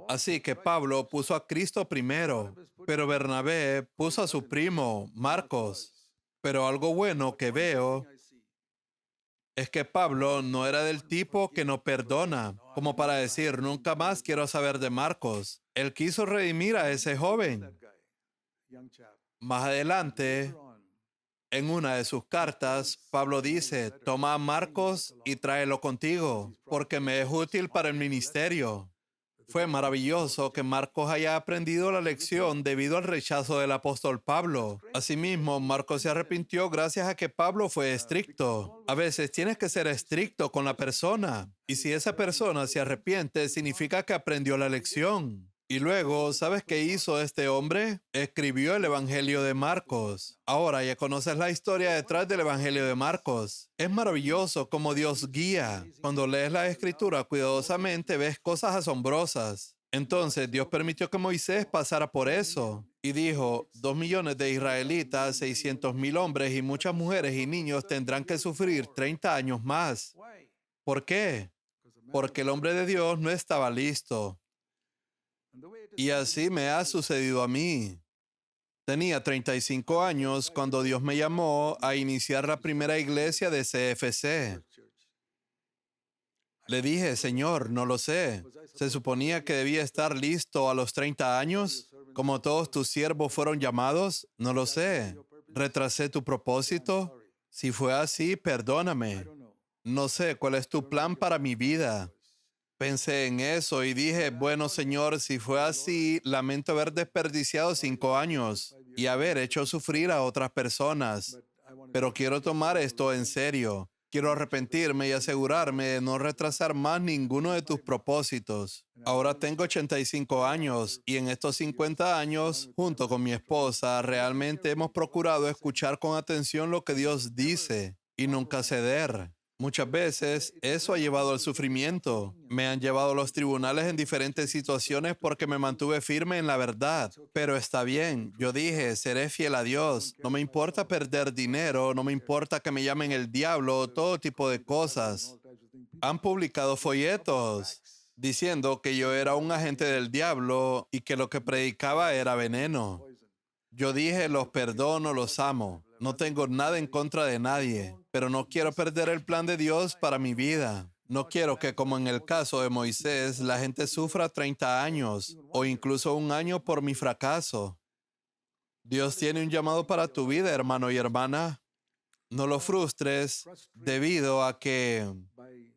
Así que Pablo puso a Cristo primero, pero Bernabé puso a su primo, Marcos. Pero algo bueno que veo es que Pablo no era del tipo que no perdona, como para decir, nunca más quiero saber de Marcos. Él quiso redimir a ese joven. Más adelante, en una de sus cartas, Pablo dice, toma a Marcos y tráelo contigo, porque me es útil para el ministerio. Fue maravilloso que Marcos haya aprendido la lección debido al rechazo del apóstol Pablo. Asimismo, Marcos se arrepintió gracias a que Pablo fue estricto. A veces tienes que ser estricto con la persona. Y si esa persona se arrepiente, significa que aprendió la lección. Y luego, ¿sabes qué hizo este hombre? Escribió el Evangelio de Marcos. Ahora ya conoces la historia detrás del Evangelio de Marcos. Es maravilloso cómo Dios guía. Cuando lees la Escritura cuidadosamente, ves cosas asombrosas. Entonces Dios permitió que Moisés pasara por eso. Y dijo, 2 millones de israelitas, 600,000 hombres y muchas mujeres y niños tendrán que sufrir 30 años más. ¿Por qué? porque el hombre de Dios no estaba listo. Y así me ha sucedido a mí. Tenía 35 años cuando Dios me llamó a iniciar la primera iglesia de CFC. Le dije, Señor, no lo sé. Se suponía que debía estar listo a los 30 años, como todos tus siervos fueron llamados. No lo sé. ¿Retrasé tu propósito? Si fue así, perdóname. No sé cuál es tu plan para mi vida. Pensé en eso y dije, bueno, Señor, si fue así, lamento haber desperdiciado 5 años y haber hecho sufrir a otras personas. Pero quiero tomar esto en serio. Quiero arrepentirme y asegurarme de no retrasar más ninguno de tus propósitos. Ahora tengo 85 años y en estos 50 años, junto con mi esposa, realmente hemos procurado escuchar con atención lo que Dios dice y nunca ceder. Muchas veces eso ha llevado al sufrimiento. Me han llevado a los tribunales en diferentes situaciones porque me mantuve firme en la verdad. Pero está bien, yo dije, seré fiel a Dios. No me importa perder dinero, no me importa que me llamen el diablo, todo tipo de cosas. Han publicado folletos diciendo que yo era un agente del diablo y que lo que predicaba era veneno. Yo dije, los perdono, los amo. No tengo nada en contra de nadie, pero no quiero perder el plan de Dios para mi vida. No quiero que, como en el caso de Moisés, la gente sufra 30 años o incluso un año por mi fracaso. Dios tiene un llamado para tu vida, hermano y hermana. No lo frustres debido a que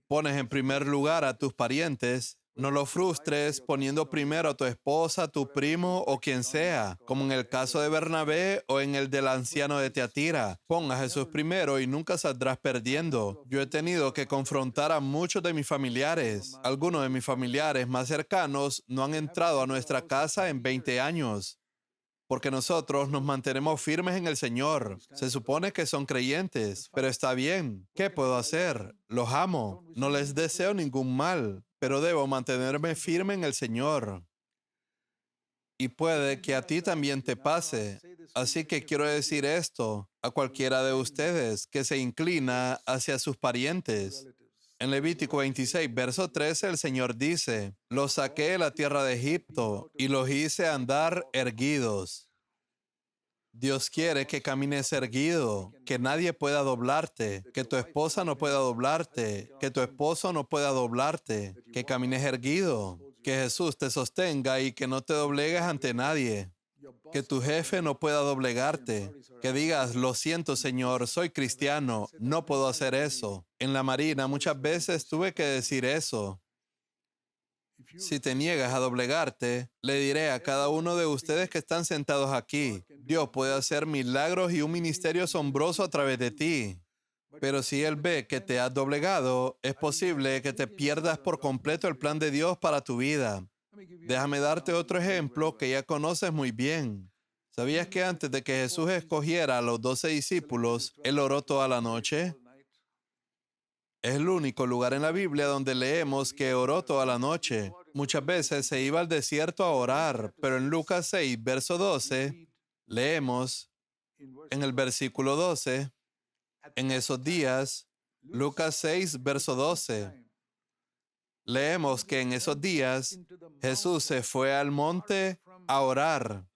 pones en primer lugar a tus parientes. No lo frustres poniendo primero a tu esposa, tu primo o quien sea, como en el caso de Bernabé o en el del anciano de Teatira. Pon a Jesús primero y nunca saldrás perdiendo. Yo he tenido que confrontar a muchos de mis familiares. Algunos de mis familiares más cercanos no han entrado a nuestra casa en 20 años. Porque nosotros nos mantenemos firmes en el Señor. Se supone que son creyentes, pero está bien. ¿Qué puedo hacer? Los amo. No les deseo ningún mal, pero debo mantenerme firme en el Señor. Y puede que a ti también te pase. Así que quiero decir esto a cualquiera de ustedes que se inclina hacia sus parientes. En Levítico 26, verso 13, el Señor dice, los saqué de la tierra de Egipto y los hice andar erguidos. Dios quiere que camines erguido, que nadie pueda doblarte, que tu esposa no pueda doblarte, que tu esposo no pueda doblarte, que camines erguido, que Jesús te sostenga y que no te doblegues ante nadie, que tu jefe no pueda doblegarte, que digas, lo siento, Señor, soy cristiano, no puedo hacer eso. En la marina muchas veces tuve que decir eso. Si te niegas a doblegarte, le diré a cada uno de ustedes que están sentados aquí, Dios puede hacer milagros y un ministerio asombroso a través de ti. Pero si Él ve que te has doblegado, es posible que te pierdas por completo el plan de Dios para tu vida. Déjame darte otro ejemplo que ya conoces muy bien. ¿Sabías que antes de que Jesús escogiera a los 12 discípulos, Él oró toda la noche? Es el único lugar en la Biblia donde leemos que oró toda la noche. Muchas veces se iba al desierto a orar, pero en Lucas 6, verso 12, leemos en el versículo 12, en esos días, Lucas 6, verso 12, leemos que en esos días Jesús se fue al monte a orar,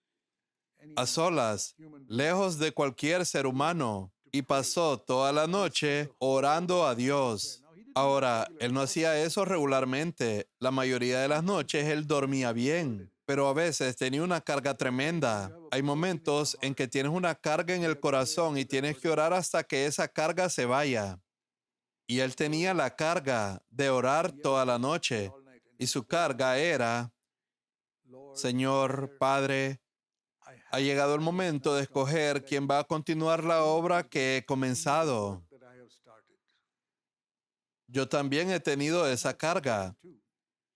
a solas, lejos de cualquier ser humano, y pasó toda la noche orando a Dios. Ahora, él no hacía eso regularmente. La mayoría de las noches él dormía bien, pero a veces tenía una carga tremenda. Hay momentos en que tienes una carga en el corazón y tienes que orar hasta que esa carga se vaya. Y él tenía la carga de orar toda la noche. Y su carga era, Señor, Padre, ha llegado el momento de escoger quién va a continuar la obra que he comenzado. Yo también he tenido esa carga.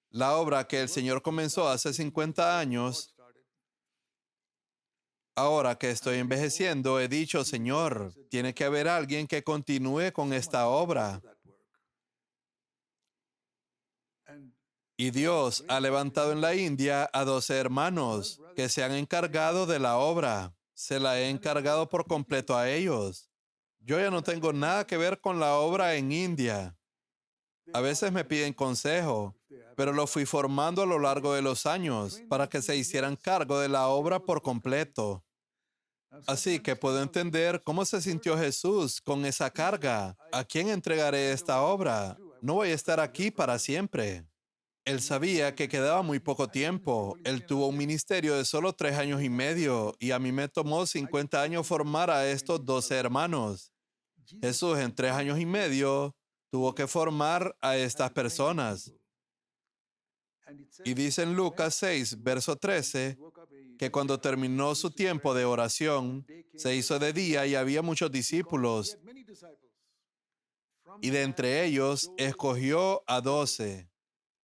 La obra que el Señor comenzó hace 50 años, ahora que estoy envejeciendo, he dicho, Señor, tiene que haber alguien que continúe con esta obra. Y Dios ha levantado en la India a 12 hermanos que se han encargado de la obra. Se la he encargado por completo a ellos. Yo ya no tengo nada que ver con la obra en India. A veces me piden consejo, pero lo fui formando a lo largo de los años para que se hicieran cargo de la obra por completo. Así que puedo entender cómo se sintió Jesús con esa carga. ¿A quién entregaré esta obra? No voy a estar aquí para siempre. Él sabía que quedaba muy poco tiempo. Él tuvo un ministerio de solo 3 años y medio y a mí me tomó 50 años formar a estos 12 hermanos. Jesús en 3 años y medio tuvo que formar a estas personas. Y dice en Lucas 6, verso 13, que cuando terminó su tiempo de oración, se hizo de día y había muchos discípulos, y de entre ellos escogió a 12.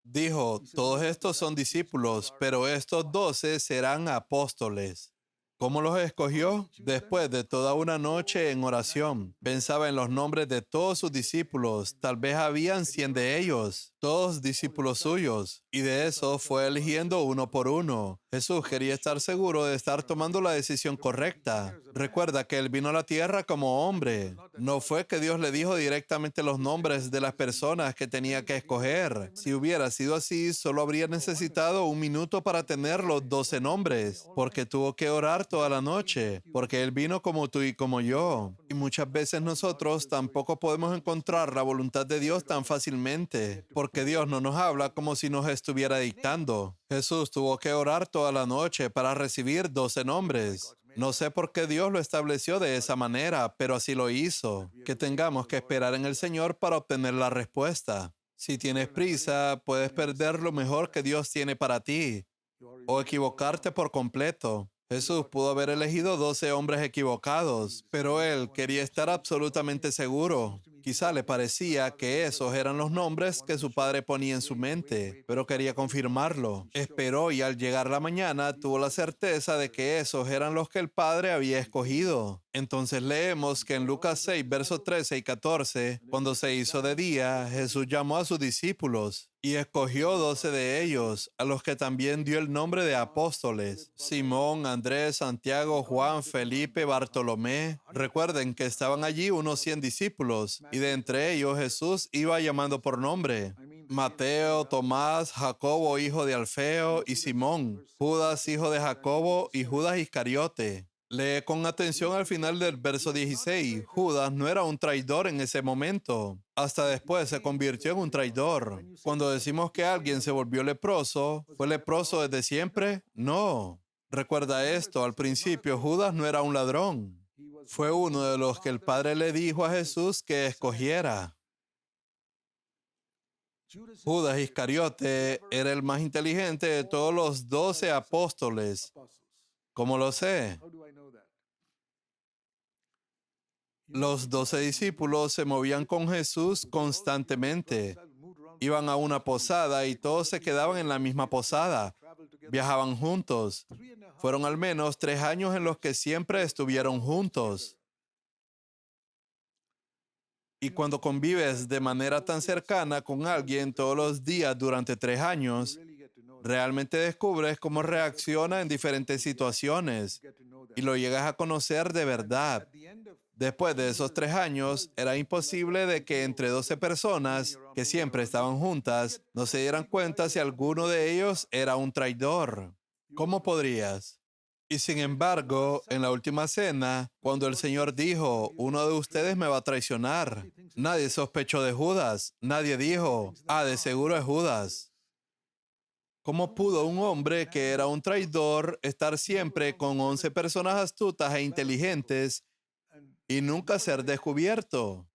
Dijo, todos estos son discípulos, pero estos 12 serán apóstoles. ¿Cómo los escogió? Después de toda una noche en oración. Pensaba en los nombres de todos sus discípulos. Tal vez habían 100 de ellos, todos discípulos suyos. Y de eso fue eligiendo uno por uno. Jesús quería estar seguro de estar tomando la decisión correcta. Recuerda que Él vino a la tierra como hombre. No fue que Dios le dijo directamente los nombres de las personas que tenía que escoger. Si hubiera sido así, solo habría necesitado un minuto para tener los 12 nombres, porque tuvo que orar toda la noche, porque Él vino como tú y como yo. Y muchas veces nosotros tampoco podemos encontrar la voluntad de Dios tan fácilmente, porque Dios no nos habla como si nos estuviera dictando. Jesús tuvo que orar toda la noche para recibir 12 nombres. No sé por qué Dios lo estableció de esa manera, pero así lo hizo. Que tengamos que esperar en el Señor para obtener la respuesta. Si tienes prisa, puedes perder lo mejor que Dios tiene para ti o equivocarte por completo. Jesús pudo haber elegido 12 hombres equivocados, pero Él quería estar absolutamente seguro. Quizá le parecía que esos eran los nombres que su padre ponía en su mente, pero quería confirmarlo. Esperó y al llegar la mañana tuvo la certeza de que esos eran los que el padre había escogido. Entonces leemos que en Lucas 6, versos 13 y 14, cuando se hizo de día, Jesús llamó a sus discípulos y escogió 12 de ellos, a los que también dio el nombre de apóstoles: Simón, Andrés, Santiago, Juan, Felipe, Bartolomé. Recuerden que estaban allí unos 100 discípulos, y de entre ellos Jesús iba llamando por nombre: Mateo, Tomás, Jacobo, hijo de Alfeo, y Simón, Judas, hijo de Jacobo, y Judas Iscariote. Lee con atención al final del verso 16. Judas no era un traidor en ese momento. Hasta después se convirtió en un traidor. Cuando decimos que alguien se volvió leproso, ¿fue leproso desde siempre? No. Recuerda esto, al principio Judas no era un ladrón. Fue uno de los que el Padre le dijo a Jesús que escogiera. Judas Iscariote era el más inteligente de todos los 12 apóstoles. ¿Cómo lo sé? Los 12 discípulos se movían con Jesús constantemente. Iban a una posada y todos se quedaban en la misma posada. Viajaban juntos. Fueron al menos 3 años en los que siempre estuvieron juntos. Y cuando convives de manera tan cercana con alguien todos los días durante 3 años, realmente descubres cómo reacciona en diferentes situaciones y lo llegas a conocer de verdad. Después de esos 3 años, era imposible de que entre 12 personas que siempre estaban juntas no se dieran cuenta si alguno de ellos era un traidor. ¿Cómo podrías? Y sin embargo, en la última cena, cuando el Señor dijo, uno de ustedes me va a traicionar, nadie sospechó de Judas. Nadie dijo, de seguro es Judas. ¿Cómo pudo un hombre que era un traidor estar siempre con 11 personas astutas e inteligentes y nunca ser descubierto?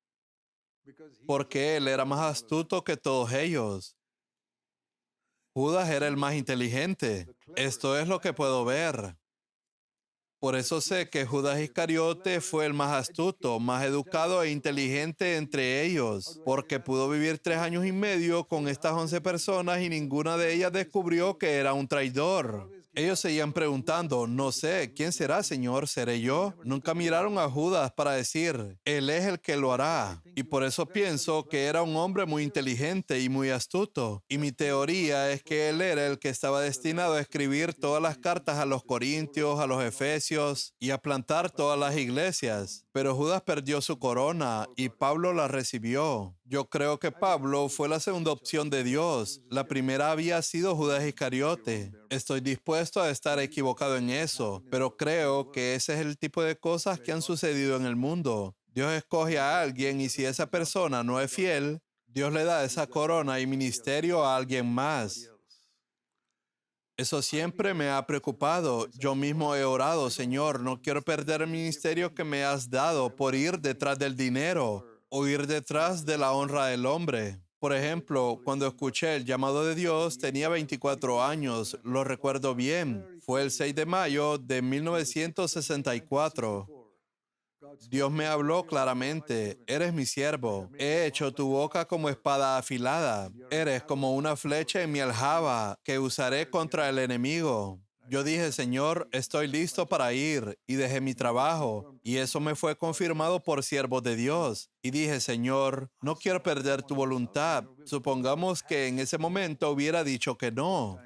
Porque él era más astuto que todos ellos. Judas era el más inteligente. Esto es lo que puedo ver. Por eso sé que Judas Iscariote fue el más astuto, más educado e inteligente entre ellos, porque pudo vivir 3 años y medio con estas 11 personas y ninguna de ellas descubrió que era un traidor. Ellos seguían preguntando, no sé, ¿quién será, Señor? ¿Seré yo? Nunca miraron a Judas para decir, Él es el que lo hará. Y por eso pienso que era un hombre muy inteligente y muy astuto. Y mi teoría es que él era el que estaba destinado a escribir todas las cartas a los Corintios, a los Efesios y a plantar todas las iglesias. Pero Judas perdió su corona y Pablo la recibió. Yo creo que Pablo fue la segunda opción de Dios. La primera había sido Judas Iscariote. Estoy dispuesto a estar equivocado en eso, pero creo que ese es el tipo de cosas que han sucedido en el mundo. Dios escoge a alguien y si esa persona no es fiel, Dios le da esa corona y ministerio a alguien más. Eso siempre me ha preocupado. Yo mismo he orado, Señor, no quiero perder el ministerio que me has dado por ir detrás del dinero o ir detrás de la honra del hombre. Por ejemplo, cuando escuché el llamado de Dios, tenía 24 años, lo recuerdo bien. Fue el 6 de mayo de 1964. Dios me habló claramente, eres mi siervo, he hecho tu boca como espada afilada, eres como una flecha en mi aljaba que usaré contra el enemigo. Yo dije, Señor, estoy listo para ir, y dejé mi trabajo, y eso me fue confirmado por siervos de Dios. Y dije, Señor, no quiero perder tu voluntad. Supongamos que en ese momento hubiera dicho que no.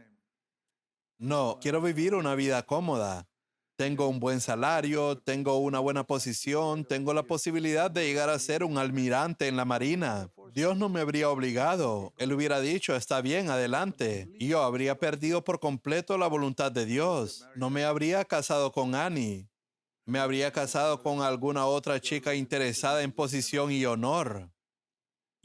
No, quiero vivir una vida cómoda. Tengo un buen salario, tengo una buena posición, tengo la posibilidad de llegar a ser un almirante en la Marina. Dios no me habría obligado. Él hubiera dicho, está bien, adelante. Y yo habría perdido por completo la voluntad de Dios. No me habría casado con Annie. Me habría casado con alguna otra chica interesada en posición y honor.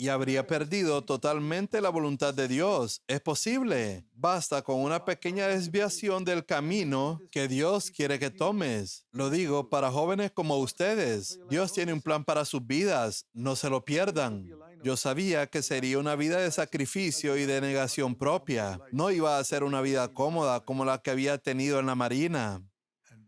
Y habría perdido totalmente la voluntad de Dios. Es posible. Basta con una pequeña desviación del camino que Dios quiere que tomes. Lo digo para jóvenes como ustedes. Dios tiene un plan para sus vidas. No se lo pierdan. Yo sabía que sería una vida de sacrificio y de negación propia. No iba a ser una vida cómoda como la que había tenido en la Marina.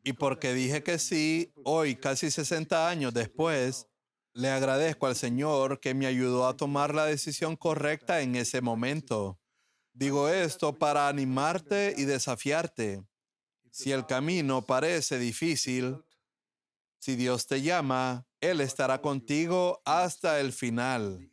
Y porque dije que sí, hoy, casi 60 años después, le agradezco al Señor que me ayudó a tomar la decisión correcta en ese momento. Digo esto para animarte y desafiarte. Si el camino parece difícil, si Dios te llama, Él estará contigo hasta el final.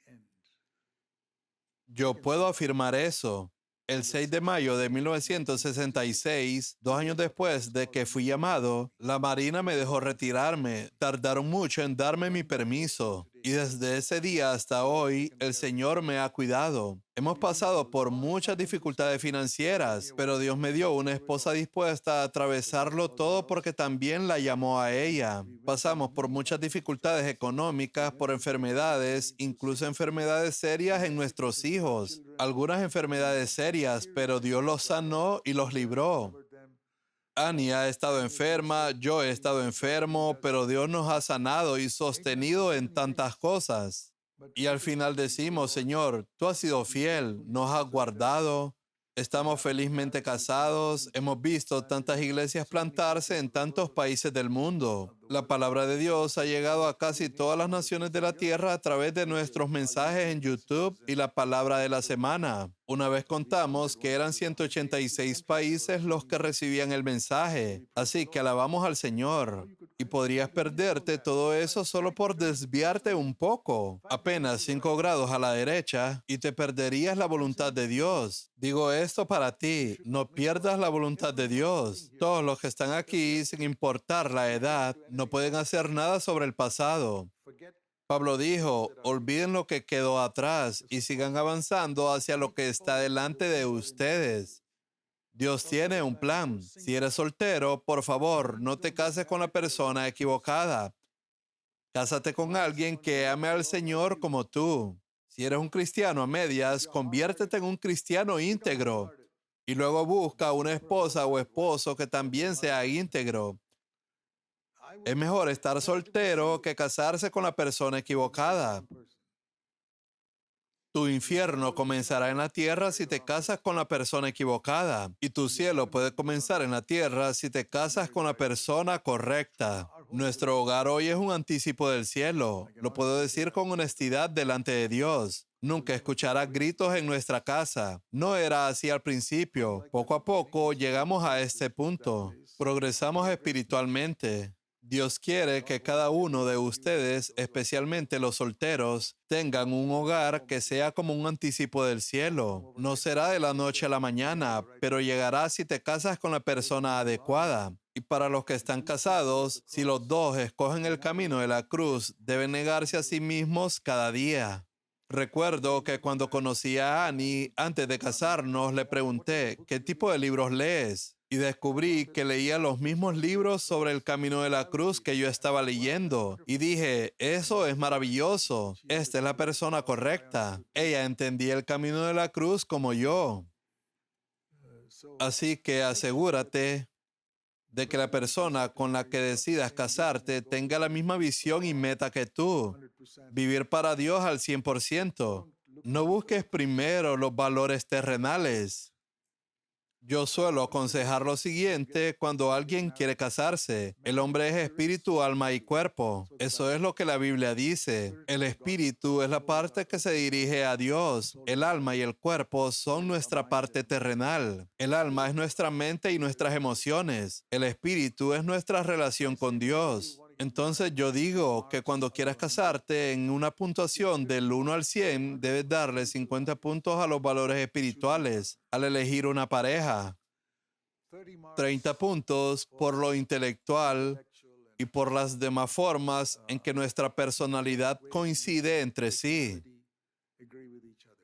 Yo puedo afirmar eso. El 6 de mayo de 1966, 2 años después de que fui llamado, la Marina me dejó retirarme. Tardaron mucho en darme mi permiso. Y desde ese día hasta hoy, el Señor me ha cuidado. Hemos pasado por muchas dificultades financieras, pero Dios me dio una esposa dispuesta a atravesarlo todo porque también la llamó a ella. Pasamos por muchas dificultades económicas, por enfermedades, incluso enfermedades serias en nuestros hijos. Algunas enfermedades serias, pero Dios los sanó y los libró. Annie ha estado enferma, yo he estado enfermo, pero Dios nos ha sanado y sostenido en tantas cosas. Y al final decimos, Señor, tú has sido fiel, nos has guardado, estamos felizmente casados, hemos visto tantas iglesias plantarse en tantos países del mundo. La palabra de Dios ha llegado a casi todas las naciones de la tierra a través de nuestros mensajes en YouTube y la palabra de la semana. Una vez contamos que eran 186 países los que recibían el mensaje. Así que alabamos al Señor. Y podrías perderte todo eso solo por desviarte un poco. Apenas 5 grados a la derecha y te perderías la voluntad de Dios. Digo esto para ti, no pierdas la voluntad de Dios. Todos los que están aquí, sin importar la edad, no pueden hacer nada sobre el pasado. Pablo dijo, olviden lo que quedó atrás y sigan avanzando hacia lo que está delante de ustedes. Dios tiene un plan. Si eres soltero, por favor, no te cases con la persona equivocada. Cásate con alguien que ame al Señor como tú. Si eres un cristiano a medias, conviértete en un cristiano íntegro. Y luego busca una esposa o esposo que también sea íntegro. Es mejor estar soltero que casarse con la persona equivocada. Tu infierno comenzará en la tierra si te casas con la persona equivocada, y tu cielo puede comenzar en la tierra si te casas con la persona correcta. Nuestro hogar hoy es un anticipo del cielo. Lo puedo decir con honestidad delante de Dios. Nunca escucharás gritos en nuestra casa. No era así al principio. Poco a poco llegamos a este punto. Progresamos espiritualmente. Dios quiere que cada uno de ustedes, especialmente los solteros, tengan un hogar que sea como un anticipo del cielo. No será de la noche a la mañana, pero llegará si te casas con la persona adecuada. Y para los que están casados, si los dos escogen el camino de la cruz, deben negarse a sí mismos cada día. Recuerdo que cuando conocí a Annie, antes de casarnos, le pregunté, ¿qué tipo de libros lees? Y descubrí que leía los mismos libros sobre el camino de la cruz que yo estaba leyendo. Y dije, eso es maravilloso. Esta es la persona correcta. Ella entendía el camino de la cruz como yo. Así que asegúrate de que la persona con la que decidas casarte tenga la misma visión y meta que tú. Vivir para Dios al 100%. No busques primero los valores terrenales. Yo suelo aconsejar lo siguiente cuando alguien quiere casarse. El hombre es espíritu, alma y cuerpo. Eso es lo que la Biblia dice. El espíritu es la parte que se dirige a Dios. El alma y el cuerpo son nuestra parte terrenal. El alma es nuestra mente y nuestras emociones. El espíritu es nuestra relación con Dios. Entonces yo digo que cuando quieras casarte en una puntuación del 1 al 100, debes darle 50 puntos a los valores espirituales al elegir una pareja, 30 puntos por lo intelectual y por las demás formas en que nuestra personalidad coincide entre sí,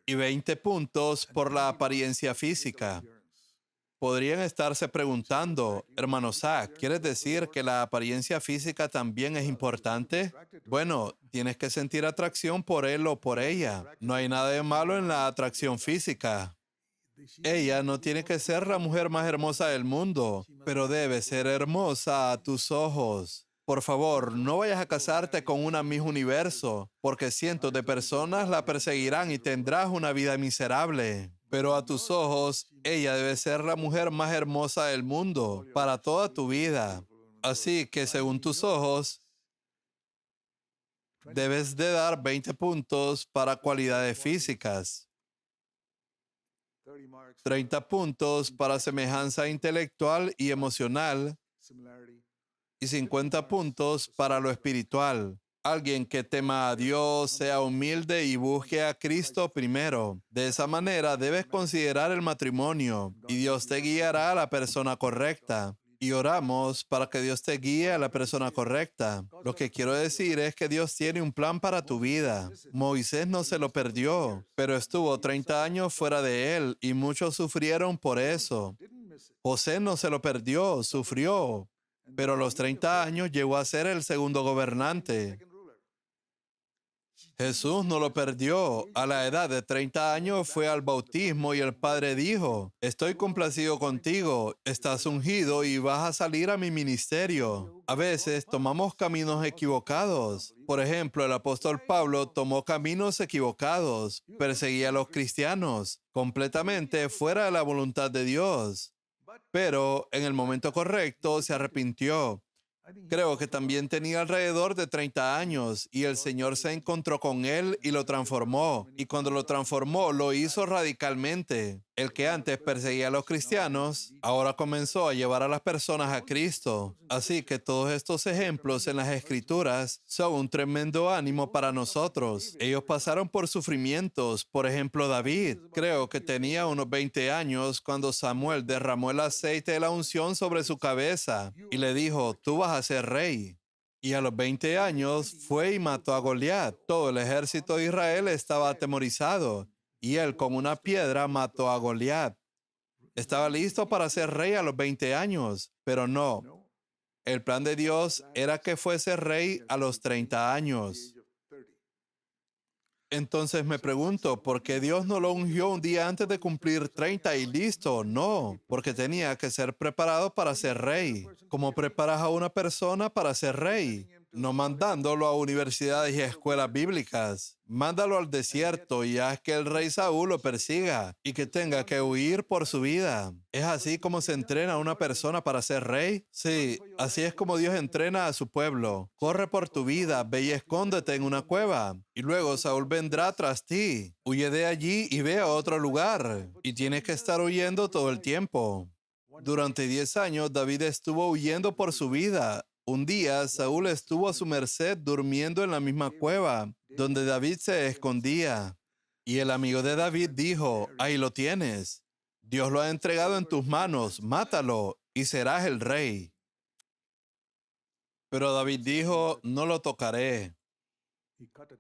y 20 puntos por la apariencia física. Podrían estarse preguntando, hermano Zach, ¿quieres decir que la apariencia física también es importante? Bueno, tienes que sentir atracción por él o por ella. No hay nada de malo en la atracción física. Ella no tiene que ser la mujer más hermosa del mundo, pero debe ser hermosa a tus ojos. Por favor, no vayas a casarte con una Miss Universo, porque cientos de personas la perseguirán y tendrás una vida miserable. Pero a tus ojos, ella debe ser la mujer más hermosa del mundo para toda tu vida. Así que según tus ojos, debes de dar 20 puntos para cualidades físicas, 30 puntos para semejanza intelectual y emocional y 50 puntos para lo espiritual. Alguien que tema a Dios, sea humilde y busque a Cristo primero. De esa manera debes considerar el matrimonio y Dios te guiará a la persona correcta. Y oramos para que Dios te guíe a la persona correcta. Lo que quiero decir es que Dios tiene un plan para tu vida. Moisés no se lo perdió, pero estuvo 30 años fuera de él y muchos sufrieron por eso. José no se lo perdió, sufrió, pero a los 30 años llegó a ser el segundo gobernante. Jesús no lo perdió. A la edad de 30 años fue al bautismo y el Padre dijo, estoy complacido contigo, estás ungido y vas a salir a mi ministerio. A veces tomamos caminos equivocados. Por ejemplo, el apóstol Pablo tomó caminos equivocados, perseguía a los cristianos, completamente fuera de la voluntad de Dios. Pero en el momento correcto se arrepintió. Creo que también tenía alrededor de 30 años y el Señor se encontró con él y lo transformó. Y cuando lo transformó, lo hizo radicalmente. El que antes perseguía a los cristianos, ahora comenzó a llevar a las personas a Cristo. Así que todos estos ejemplos en las Escrituras son un tremendo ánimo para nosotros. Ellos pasaron por sufrimientos. Por ejemplo, David. Creo que tenía unos 20 años cuando Samuel derramó el aceite de la unción sobre su cabeza y le dijo, tú vas a ser rey. Y a los 20 años fue y mató a Goliat. Todo el ejército de Israel estaba atemorizado y él con una piedra mató a Goliat. Estaba listo para ser rey a los 20 años, pero no. El plan de Dios era que fuese rey a los 30 años. Entonces me pregunto, ¿por qué Dios no lo ungió un día antes de cumplir 30 y listo? No, porque tenía que ser preparado para ser rey. ¿Cómo preparas a una persona para ser rey? No mandándolo a universidades y escuelas bíblicas. Mándalo al desierto y haz que el rey Saúl lo persiga y que tenga que huir por su vida. ¿Es así como se entrena a una persona para ser rey? Sí, así es como Dios entrena a su pueblo. Corre por tu vida, ve y escóndete en una cueva. Y luego Saúl vendrá tras ti. Huye de allí y ve a otro lugar. Y tienes que estar huyendo todo el tiempo. Durante 10 años, David estuvo huyendo por su vida. Un día, Saúl estuvo a su merced durmiendo en la misma cueva donde David se escondía. Y el amigo de David dijo, ahí lo tienes. Dios lo ha entregado en tus manos, mátalo y serás el rey. Pero David dijo, no lo tocaré.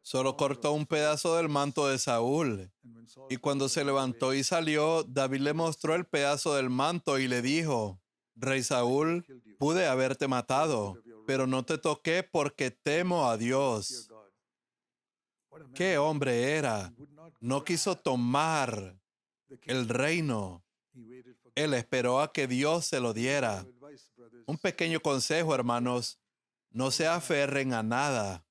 Solo cortó un pedazo del manto de Saúl. Y cuando se levantó y salió, David le mostró el pedazo del manto y le dijo, Rey Saúl, pude haberte matado, pero no te toqué porque temo a Dios. ¿Qué hombre era? No quiso tomar el reino. Él esperó a que Dios se lo diera. Un pequeño consejo, hermanos, no se aferren a nada.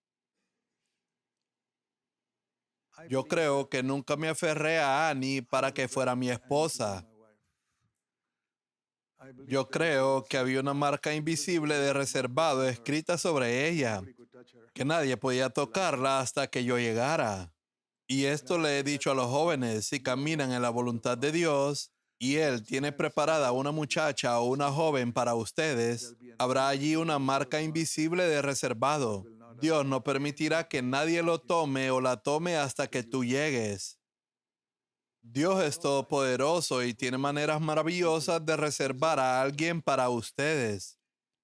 Yo creo que nunca me aferré a Annie para que fuera mi esposa. Yo creo que había una marca invisible de reservado escrita sobre ella, que nadie podía tocarla hasta que yo llegara. Y esto le he dicho a los jóvenes, si caminan en la voluntad de Dios y Él tiene preparada una muchacha o una joven para ustedes, habrá allí una marca invisible de reservado. Dios no permitirá que nadie lo tome o la tome hasta que tú llegues. Dios es todopoderoso y tiene maneras maravillosas de reservar a alguien para ustedes.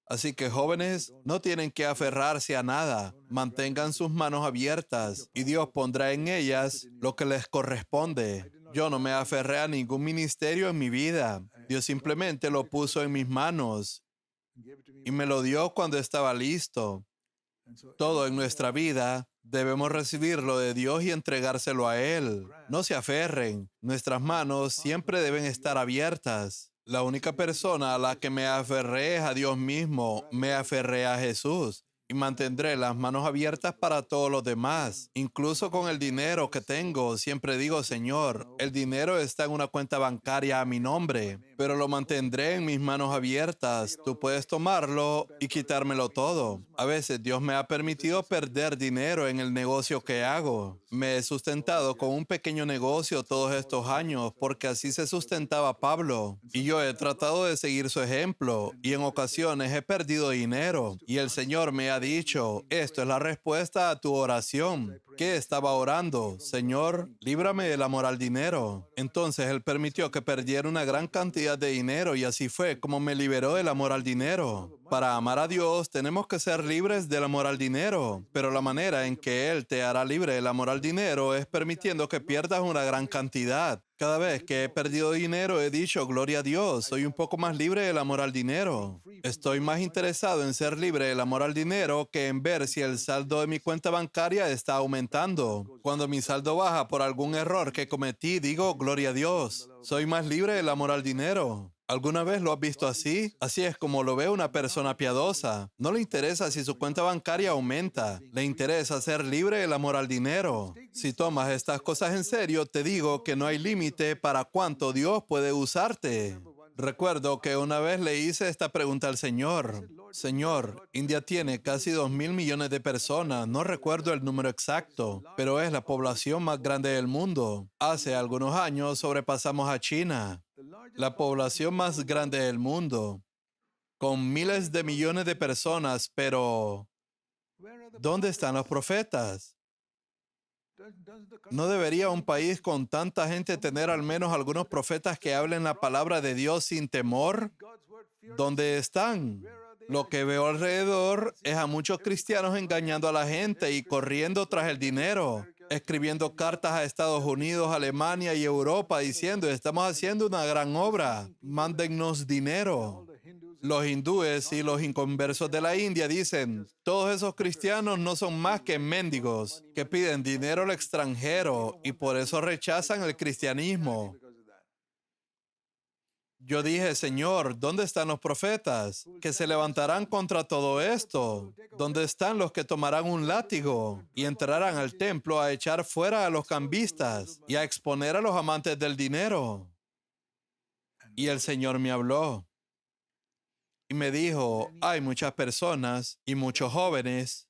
Así que jóvenes, no tienen que aferrarse a nada. Mantengan sus manos abiertas y Dios pondrá en ellas lo que les corresponde. Yo no me aferré a ningún ministerio en mi vida. Dios simplemente lo puso en mis manos y me lo dio cuando estaba listo. Todo en nuestra vida debemos recibirlo de Dios y entregárselo a Él. No se aferren. Nuestras manos siempre deben estar abiertas. La única persona a la que me aferré es a Dios mismo. Me aferré a Jesús y mantendré las manos abiertas para todos los demás. Incluso con el dinero que tengo, siempre digo, Señor, el dinero está en una cuenta bancaria a mi nombre, pero lo mantendré en mis manos abiertas. Tú puedes tomarlo y quitármelo todo. A veces Dios me ha permitido perder dinero en el negocio que hago. Me he sustentado con un pequeño negocio todos estos años porque así se sustentaba Pablo. Y yo he tratado de seguir su ejemplo y en ocasiones he perdido dinero. Y el Señor me ha dicho, esto es la respuesta a tu oración. ¿Qué estaba orando? Señor, líbrame del amor al dinero. Entonces Él permitió que perdiera una gran cantidad de dinero y así fue como me liberó del amor al dinero. Para amar a Dios tenemos que ser libres del amor al dinero, pero la manera en que Él te hará libre del amor al dinero es permitiendo que pierdas una gran cantidad. Cada vez que he perdido dinero he dicho, gloria a Dios, soy un poco más libre del amor al dinero. Estoy más interesado en ser libre del amor al dinero que en ver si el saldo de mi cuenta bancaria está aumentando. Cuando mi saldo baja por algún error que cometí, digo, gloria a Dios, soy más libre del amor al dinero. ¿Alguna vez lo has visto así? Así es como lo ve una persona piadosa. No le interesa si su cuenta bancaria aumenta. Le interesa ser libre del amor al dinero. Si tomas estas cosas en serio, te digo que no hay límite para cuánto Dios puede usarte. Recuerdo que una vez le hice esta pregunta al Señor. Señor, India tiene casi 2.000 millones de personas, no recuerdo el número exacto, pero es la población más grande del mundo. Hace algunos años sobrepasamos a China, la población más grande del mundo, con miles de millones de personas, pero ¿dónde están los profetas? ¿No debería un país con tanta gente tener al menos algunos profetas que hablen la palabra de Dios sin temor? ¿Dónde están? Lo que veo alrededor es a muchos cristianos engañando a la gente y corriendo tras el dinero, escribiendo cartas a Estados Unidos, Alemania y Europa diciendo, estamos haciendo una gran obra, mándennos dinero. Los hindúes y los inconversos de la India dicen, todos esos cristianos no son más que mendigos que piden dinero al extranjero y por eso rechazan el cristianismo. Yo dije, Señor, ¿dónde están los profetas que se levantarán contra todo esto? ¿Dónde están los que tomarán un látigo y entrarán al templo a echar fuera a los cambistas y a exponer a los amantes del dinero? Y el Señor me habló y me dijo, hay muchas personas y muchos jóvenes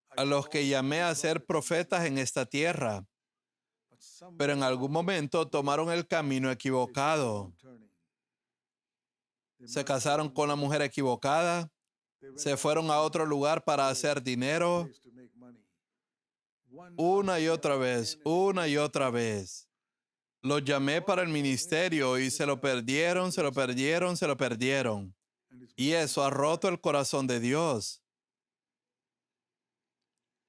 a los que llamé a ser profetas en esta tierra, pero en algún momento tomaron el camino equivocado. Se casaron con la mujer equivocada, Se fueron a otro lugar para hacer dinero una y otra vez, una y otra vez. Los llamé para el ministerio y se lo perdieron, se lo perdieron, se lo perdieron. Y eso ha roto el corazón de Dios.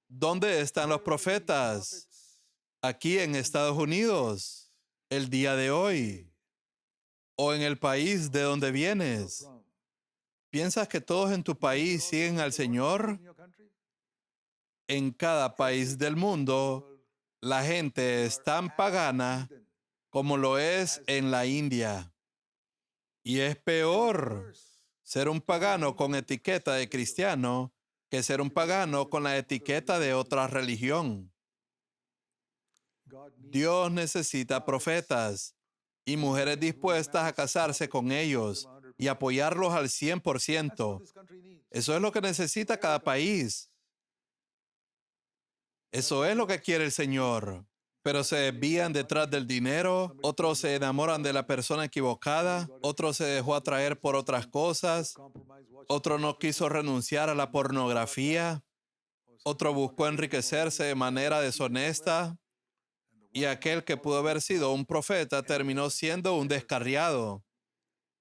¿Dónde están los profetas? Aquí en Estados Unidos, el día de hoy, o en el país de donde vienes. ¿Piensas que todos en tu país siguen al Señor? En cada país del mundo, la gente es tan pagana como lo es en la India. Y es peor ser un pagano con etiqueta de cristiano que ser un pagano con la etiqueta de otra religión. Dios necesita profetas y mujeres dispuestas a casarse con ellos y apoyarlos al 100%. Eso es lo que necesita cada país. Eso es lo que quiere el Señor. Pero se desvían detrás del dinero, otros se enamoran de la persona equivocada, otro se dejó atraer por otras cosas, otro no quiso renunciar a la pornografía, otro buscó enriquecerse de manera deshonesta, y aquel que pudo haber sido un profeta terminó siendo un descarriado.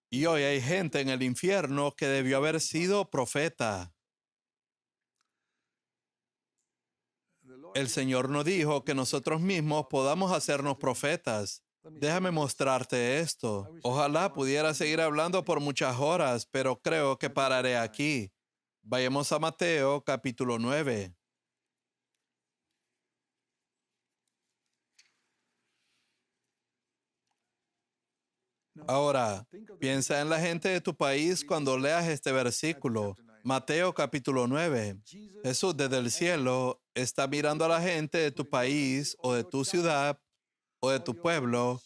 Y hoy hay gente en el infierno que debió haber sido profeta. El Señor nos dijo que nosotros mismos podamos hacernos profetas. Déjame mostrarte esto. Ojalá pudiera seguir hablando por muchas horas, pero creo que pararé aquí. Vayamos a Mateo capítulo 9. Ahora, piensa en la gente de tu país cuando leas este versículo. Mateo capítulo 9. Jesús desde el cielo está mirando a la gente de tu país o de tu ciudad o de tu pueblo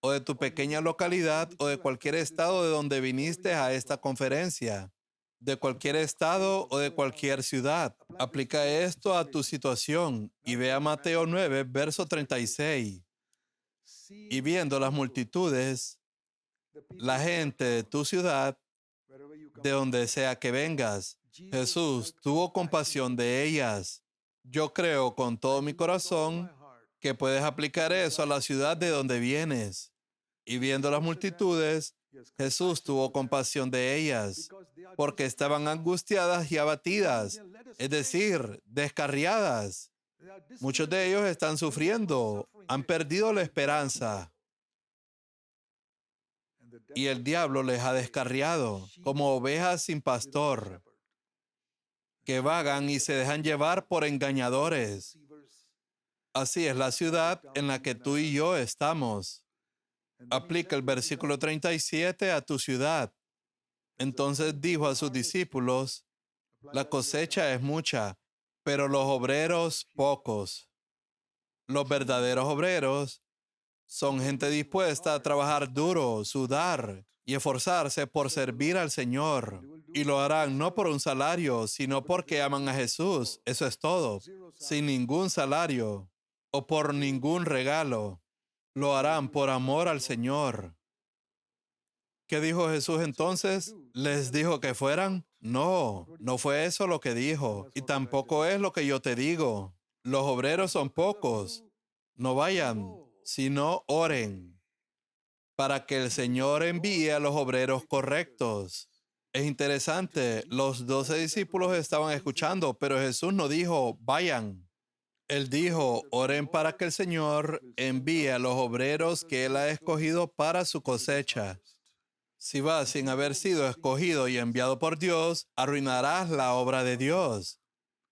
o de tu pequeña localidad o de cualquier estado de donde viniste a esta conferencia, de cualquier estado o de cualquier ciudad. Aplica esto a tu situación y ve a Mateo 9, verso 36. Y viendo las multitudes, la gente de tu ciudad, de donde sea que vengas, Jesús tuvo compasión de ellas. Yo creo con todo mi corazón que puedes aplicar eso a la ciudad de donde vienes. Y viendo las multitudes, Jesús tuvo compasión de ellas, porque estaban angustiadas y abatidas, es decir, descarriadas. Muchos de ellos están sufriendo, han perdido la esperanza. Y el diablo les ha descarriado como ovejas sin pastor, que vagan y se dejan llevar por engañadores. Así es la ciudad en la que tú y yo estamos. Aplica el versículo 37 a tu ciudad. Entonces dijo a sus discípulos, la cosecha es mucha, pero los obreros pocos. Los verdaderos obreros son gente dispuesta a trabajar duro, sudar y esforzarse por servir al Señor. Y lo harán no por un salario, sino porque aman a Jesús. Eso es todo. Sin ningún salario o por ningún regalo. Lo harán por amor al Señor. ¿Qué dijo Jesús entonces? ¿Les dijo que fueran? No, no fue eso lo que dijo. Y tampoco es lo que yo te digo. Los obreros son pocos. No vayan, sino oren para que el Señor envíe a los obreros correctos. Es interesante, los 12 discípulos estaban escuchando, pero Jesús no dijo, vayan. Él dijo, oren para que el Señor envíe a los obreros que Él ha escogido para su cosecha. Si vas sin haber sido escogido y enviado por Dios, arruinarás la obra de Dios.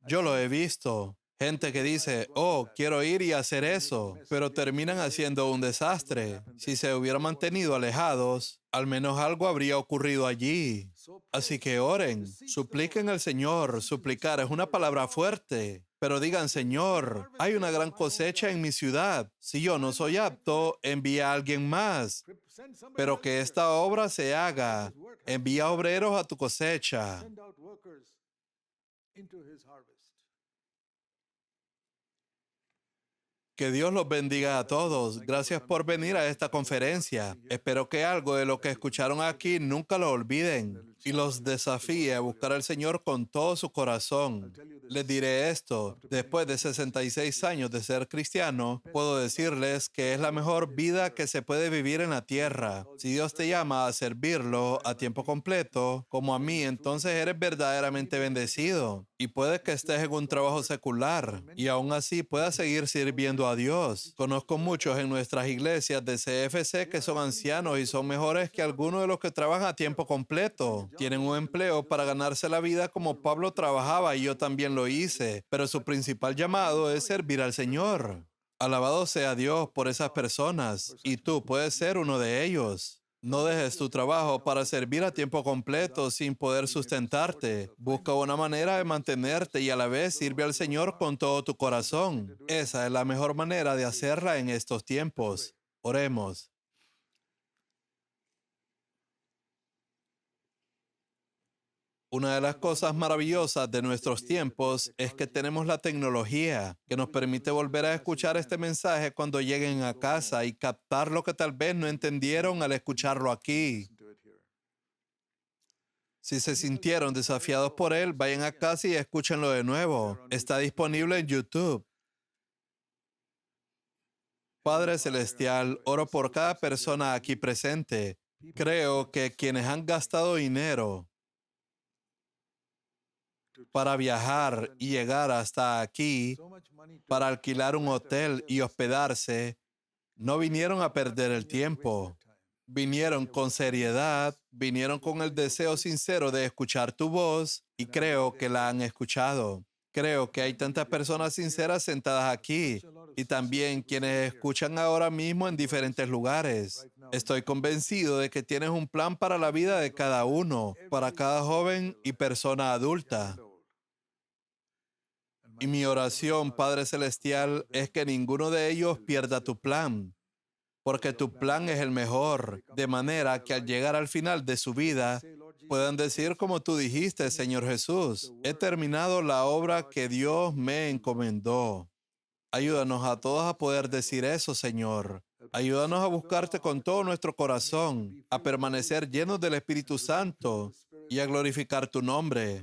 Yo lo he visto. Gente que dice, oh, quiero ir y hacer eso, pero terminan haciendo un desastre. Si se hubieran mantenido alejados, al menos algo habría ocurrido allí. Así que oren, supliquen al Señor. Suplicar es una palabra fuerte, pero digan, Señor, hay una gran cosecha en mi ciudad. Si yo no soy apto, envía a alguien más. Pero que esta obra se haga. Envía obreros a tu cosecha. Que Dios los bendiga a todos. Gracias por venir a esta conferencia. Espero que algo de lo que escucharon aquí nunca lo olviden. y los desafíe a buscar al Señor con todo su corazón. Les diré esto, después de 66 años de ser cristiano, puedo decirles que es la mejor vida que se puede vivir en la tierra. Si Dios te llama a servirlo a tiempo completo, como a mí, entonces eres verdaderamente bendecido. Y puede que estés en un trabajo secular y aún así puedas seguir sirviendo a Dios. Conozco muchos en nuestras iglesias de CFC que son ancianos y son mejores que algunos de los que trabajan a tiempo completo. Tienen un empleo para ganarse la vida como Pablo trabajaba y yo también lo hice, pero su principal llamado es servir al Señor. Alabado sea Dios por esas personas y tú puedes ser uno de ellos. No dejes tu trabajo para servir a tiempo completo sin poder sustentarte. Busca una manera de mantenerte y a la vez sirve al Señor con todo tu corazón. Esa es la mejor manera de hacerla en estos tiempos. Oremos. Una de las cosas maravillosas de nuestros tiempos es que tenemos la tecnología que nos permite volver a escuchar este mensaje cuando lleguen a casa y captar lo que tal vez no entendieron al escucharlo aquí. Si se sintieron desafiados por él, vayan a casa y escúchenlo de nuevo. Está disponible en YouTube. Padre Celestial, oro por cada persona aquí presente. Creo que quienes han gastado dinero para viajar y llegar hasta aquí, para alquilar un hotel y hospedarse, no vinieron a perder el tiempo. Vinieron con seriedad, vinieron con el deseo sincero de escuchar tu voz y creo que la han escuchado. Creo que hay tantas personas sinceras sentadas aquí y también quienes escuchan ahora mismo en diferentes lugares. Estoy convencido de que tienes un plan para la vida de cada uno, para cada joven y persona adulta. Y mi oración, Padre Celestial, es que ninguno de ellos pierda tu plan, porque tu plan es el mejor, de manera que al llegar al final de su vida puedan decir como tú dijiste, Señor Jesús, he terminado la obra que Dios me encomendó. Ayúdanos a todos a poder decir eso, Señor. Ayúdanos a buscarte con todo nuestro corazón, a permanecer llenos del Espíritu Santo y a glorificar tu nombre.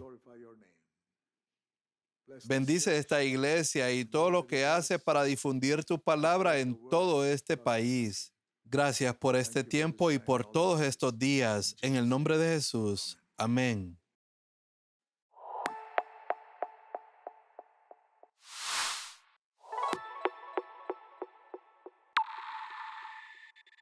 Bendice esta iglesia y todo lo que hace para difundir tu palabra en todo este país. Gracias por este tiempo y por todos estos días. En el nombre de Jesús. Amén.